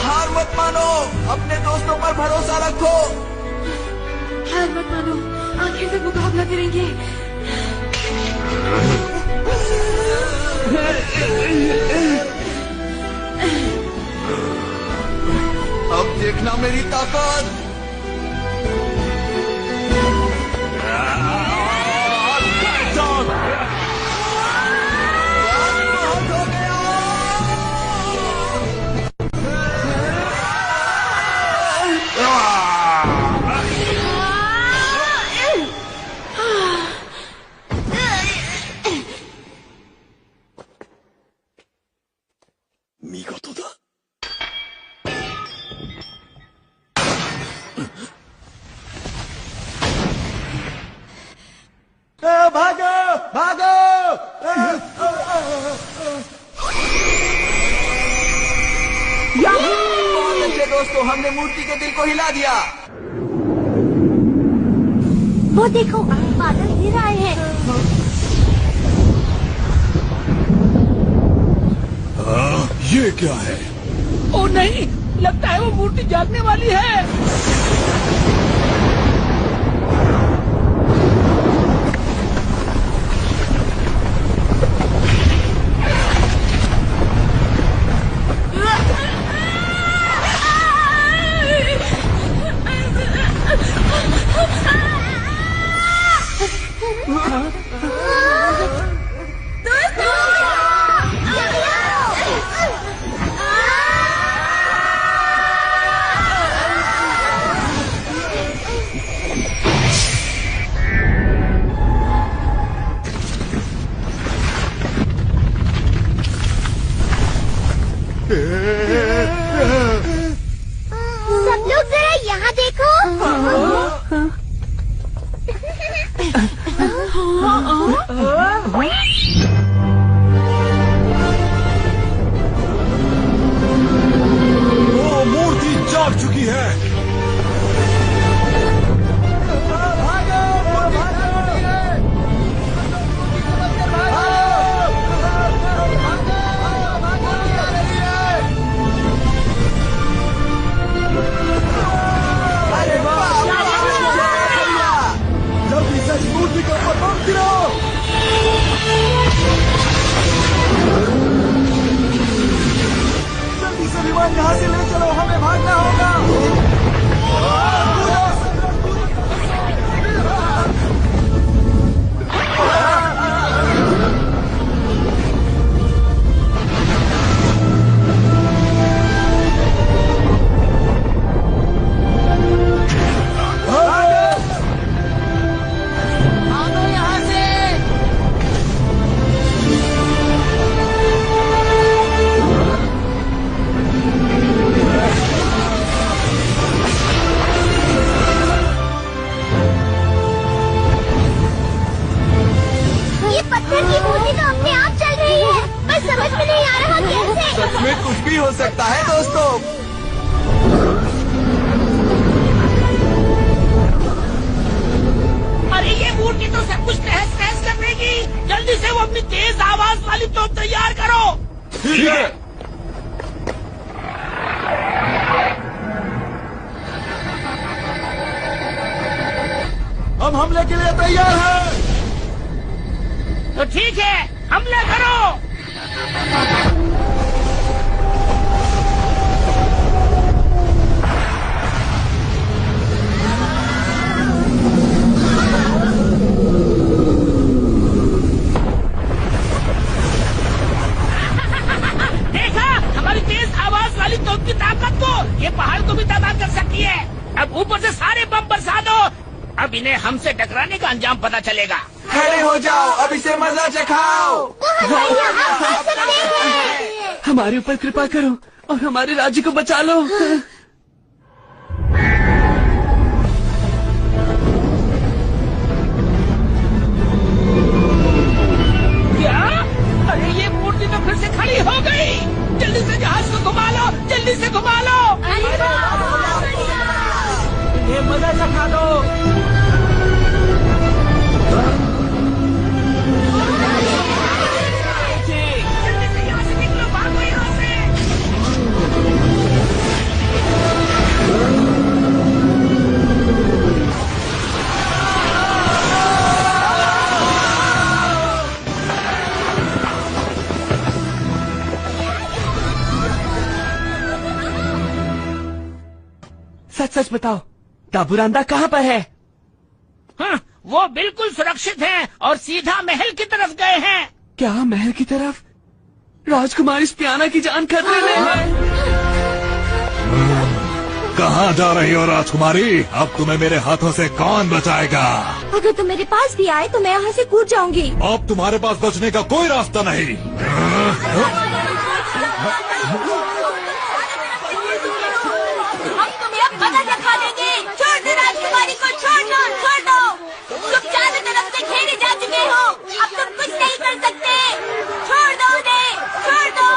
हार मत मानो, अपने दोस्तों पर भरोसा रखो। हार मत मानो, आखिर तक मुकाबला करेंगे। अब देखना मेरी ताकत। भागो भागो। बहुत अच्छे दोस्तों, हमने मूर्ति के दिल को हिला दिया। वो देखो, बादल गिर आए हैं। ये क्या है? ओ नहीं, लगता है वो मूर्ति जागने वाली है। सब लोग जरा यहाँ देखो। वो मूर्ति जाग चुकी है। जल्दी से इस मूर्ति के ऊपर बम गिराओ। जल्दी से विमान यहाँ से ले चलो, हमें भागना होगा। सच में कुछ भी हो सकता है दोस्तों। अरे ये मूर्ति तो सब कुछ तहस नहस कर देगी। जल्दी से वो अपनी तेज आवाज वाली तोप तैयार करो। ठीक है। हम हमले के लिए तैयार हैं। तो ठीक है, हमला करो। देखा हमारी तेज आवाज वाली तोप की ताकत को। ये पहाड़ को भी तबाह कर सकती है। अब ऊपर से सारे बम बरसा दो। अब इन्हें हमसे टकराने का अंजाम पता चलेगा। खड़े हो जाओ, अब इसे मजा चखाओ। हमारे ऊपर कृपा करो और हमारे राज्य को बचा लो। क्या? अरे ये मूर्ति तो फिर से खड़ी हो गई। जल्दी से जहाज को घुमा लो, जल्दी से घुमा लो। ये मजा चखा दो। जल्दी से यहाँ से निकलो, भागो यहाँ से। सच सच बताओ, दाबुरांदा कहाँ पर है? हाँ, वो बिल्कुल सुरक्षित हैं और सीधा महल की तरफ गए हैं। क्या महल की तरफ? राजकुमारी स्पियाना की जान खतरे में है। कहाँ जा रही हो राजकुमारी? अब तुम्हें मेरे हाथों से कौन बचाएगा? अगर तुम मेरे पास भी आए तो मैं यहाँ से कूद जाऊंगी। अब तुम्हारे पास बचने का कोई रास्ता नहीं। मजा चखा देंगे। छोड़ दो राजकुमारी को, छोड़ दो, छोड़ दो। तुम चारों तरफ से घेरे जा चुके हो। अब तुम कुछ नहीं कर सकते। छोड़ दो उन्हें, छोड़ दो।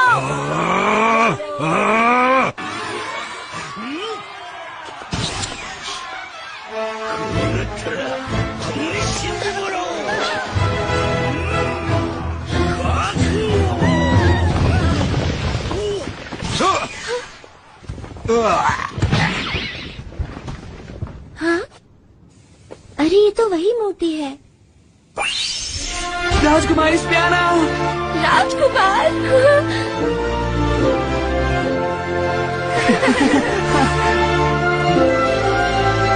हाँ? अरे ये तो वही मूर्ति है। राजकुमारी स्पियाना। राजकुमार।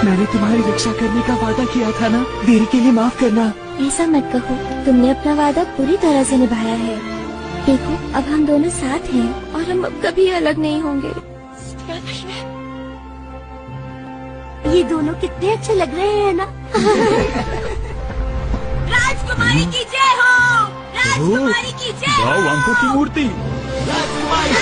मैंने तुम्हारी रक्षा करने का वादा किया था ना, देरी के लिए माफ करना। ऐसा मत कहो, तुमने अपना वादा पूरी तरह से निभाया है। देखो अब हम दोनों साथ हैं और हम अब कभी अलग नहीं होंगे। ये दोनों कितने अच्छे लग रहे हैं ना। राजकुमारी की जय हो, राजकुमारी की जय हो। वाह, वांको की मूर्ति। राजकुमारी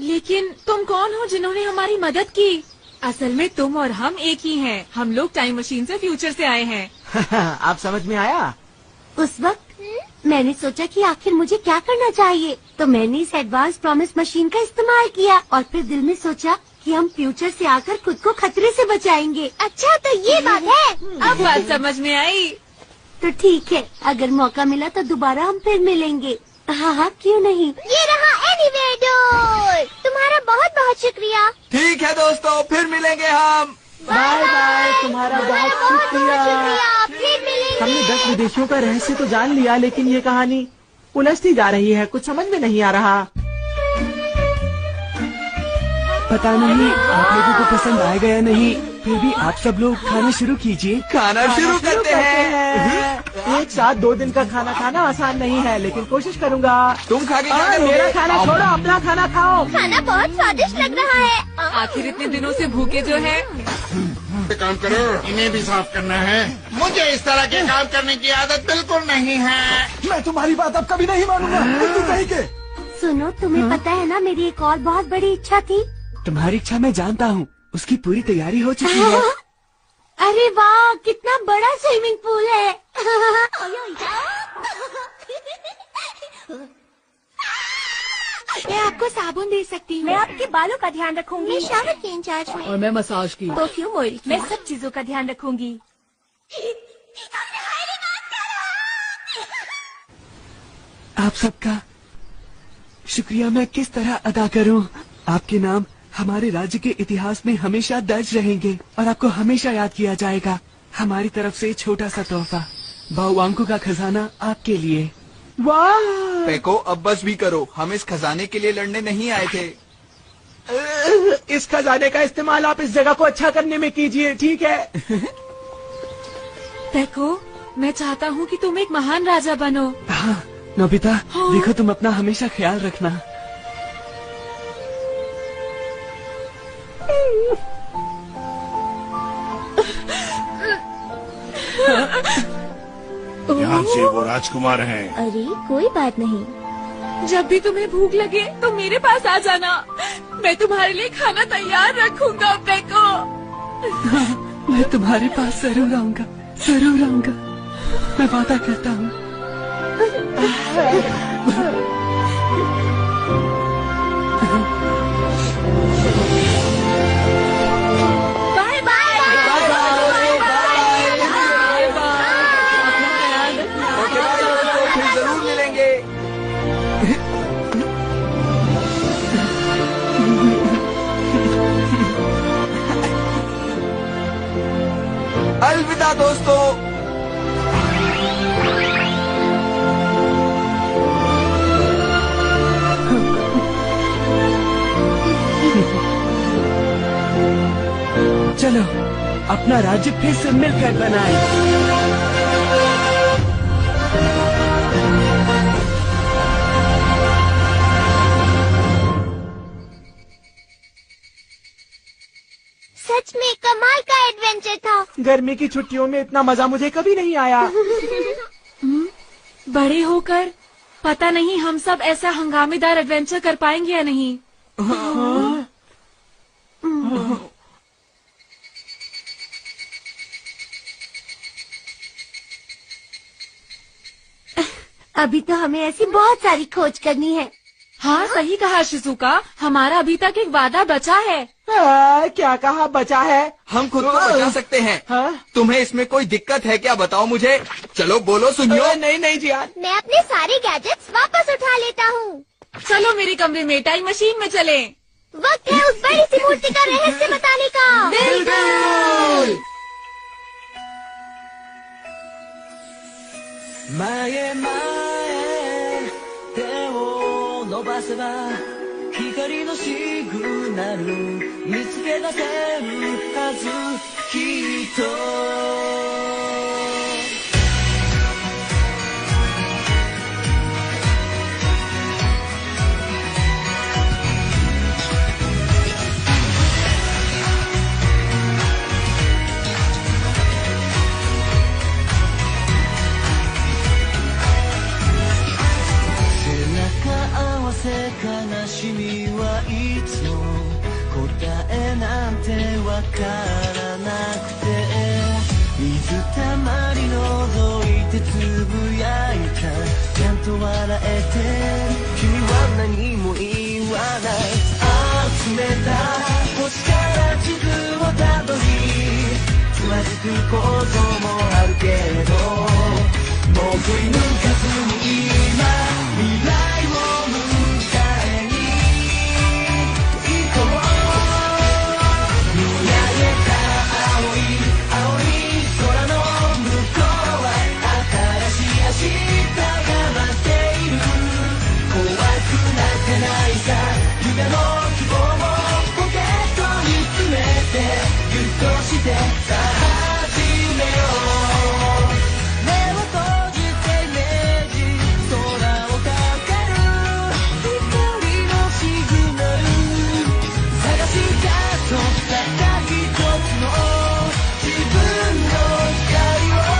लेकिन तुम कौन हो जिन्होंने हमारी मदद की? असल में तुम और हम एक ही हैं। हम लोग टाइम मशीन से फ्यूचर से आए हैं। आप समझ में आया? उस वक्त मैंने सोचा कि आखिर मुझे क्या करना चाहिए, तो मैंने इस एडवांस प्रॉमिस मशीन का इस्तेमाल किया और फिर दिल में सोचा कि हम फ्यूचर से आकर खुद को खतरे से बचाएंगे। अच्छा तो ये बात है। अब बात समझ में आई। तो ठीक है, अगर मौका मिला तो दोबारा हम फिर मिलेंगे। हाँ हाँ, क्यों नहीं। ये रहा एनीवेयर डोर। तुम्हारा बहुत बहुत शुक्रिया। ठीक है दोस्तों, फिर मिलेंगे हम। Bye bye. तुम्हारा बहुत शुक्रिया। फिर मिलेंगे। हमने 10 विदेशियों का रहस्य तो जान लिया, लेकिन ये कहानी उलझती जा रही है। कुछ समझ में नहीं आ रहा। पता नहीं आप लोगों को पसंद आएगा या नहीं, फिर भी आप सब लोग खाना शुरू कीजिए। खाना शुरू करते हैं। एक साथ 2 दिन का खाना खाना आसान नहीं है, लेकिन कोशिश करूँगा। तुम खा के क्या करोगे? मेरा खाना छोड़ो, अपना खाना खाओ। खाना बहुत स्वादिष्ट लग रहा है। आखिर इतने दिनों से भूखे जो है। काम करो, इन्हें भी साफ करना है। मुझे इस तरह के काम करने की आदत बिल्कुल नहीं है। मैं तुम्हारी बात अब कभी नहीं मानूंगा। कहीं के। सुनो, तुम्हें पता है ना, मेरी एक और बहुत बड़ी इच्छा थी। तुम्हारी इच्छा मैं जानता हूँ, उसकी पूरी तैयारी हो चुकी है। अरे वाह, कितना बड़ा स्विमिंग पूल है। मैं आपको साबुन दे सकती हूँ। मैं आपके बालों का ध्यान रखूंगी। मैं शावर की इंचार्ज हूँ। और मैं मसाज की। परफ्यूम ऑयल, मैं सब चीजों का ध्यान रखूंगी। आप सबका शुक्रिया मैं किस तरह अदा करूं? आपके नाम हमारे राज्य के इतिहास में हमेशा दर्ज रहेंगे और आपको हमेशा याद किया जाएगा। हमारी तरफ से छोटा सा तोहफा, बाउवांको का खजाना आपके लिए। वाह! पेको, अब बस भी करो। हम इस खजाने के लिए लड़ने नहीं आए थे। इस खजाने का इस्तेमाल आप इस जगह को अच्छा करने में कीजिए, ठीक है? पेको, मैं चाहता हूँ कि तुम एक महान राजा बनो। हाँ नोबिता, देखो तुम अपना हमेशा ख्याल रखना। ध्यान से, वो राजकुमार हैं। अरे कोई बात नहीं। जब भी तुम्हें भूख लगे तो मेरे पास आ जाना। मैं तुम्हारे लिए खाना तैयार रखूंगा पेको। मैं तुम्हारे पास जरूर आऊंगा, जरूर आऊंगा। मैं वादा करता हूँ। Bye bye. फिर जरूर मिलेंगे। अलविदा दोस्तों। चलो अपना राज्य फिर से मिलकर बनाएं। सच में कमाल का एडवेंचर था। गर्मी की छुट्टियों में इतना मजा मुझे कभी नहीं आया। बड़े होकर पता नहीं हम सब ऐसा हंगामेदार एडवेंचर कर पाएंगे या नहीं। अभी तो हमें ऐसी बहुत सारी खोज करनी है। हाँ सही कहा शिजुका, हमारा अभी तक एक वादा बचा है। क्या कहा बचा है? हम खुद को बचा सकते हैं। हाँ? तुम्हें इसमें कोई दिक्कत है क्या? बताओ मुझे। चलो बोलो, सुनियो। नहीं नहीं जियान, मैं अपने सारे गैजेट्स वापस उठा लेता हूँ। चलो मेरे कमरे में टाइम मशीन में चलें। वक्त है उस बड़ी सी मूर्ति का रहस्य बताने का। बिल्कुल। 前前手を伸ばせば光のシグナル見つけ出せるはずきっと背中合わせ悲しみはいつも答えなんてわからなくて、水たまり覗いてつぶやいた、ちゃんと笑えて君は何も言わない。集めた星から地図をたどり、つまずくこともあるけど、もう振り向かずに今未来を迎えに行こう。見上げた青い空の向こうは新しい明日が待っている。怖くなんてないさ、夢も希望もポケットに詰めてぎゅっとしてさあ始めよう。目を閉じてイメージ、空をかかる光のシグナル、探したとたった一つの自分の光を。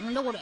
なんだこれ。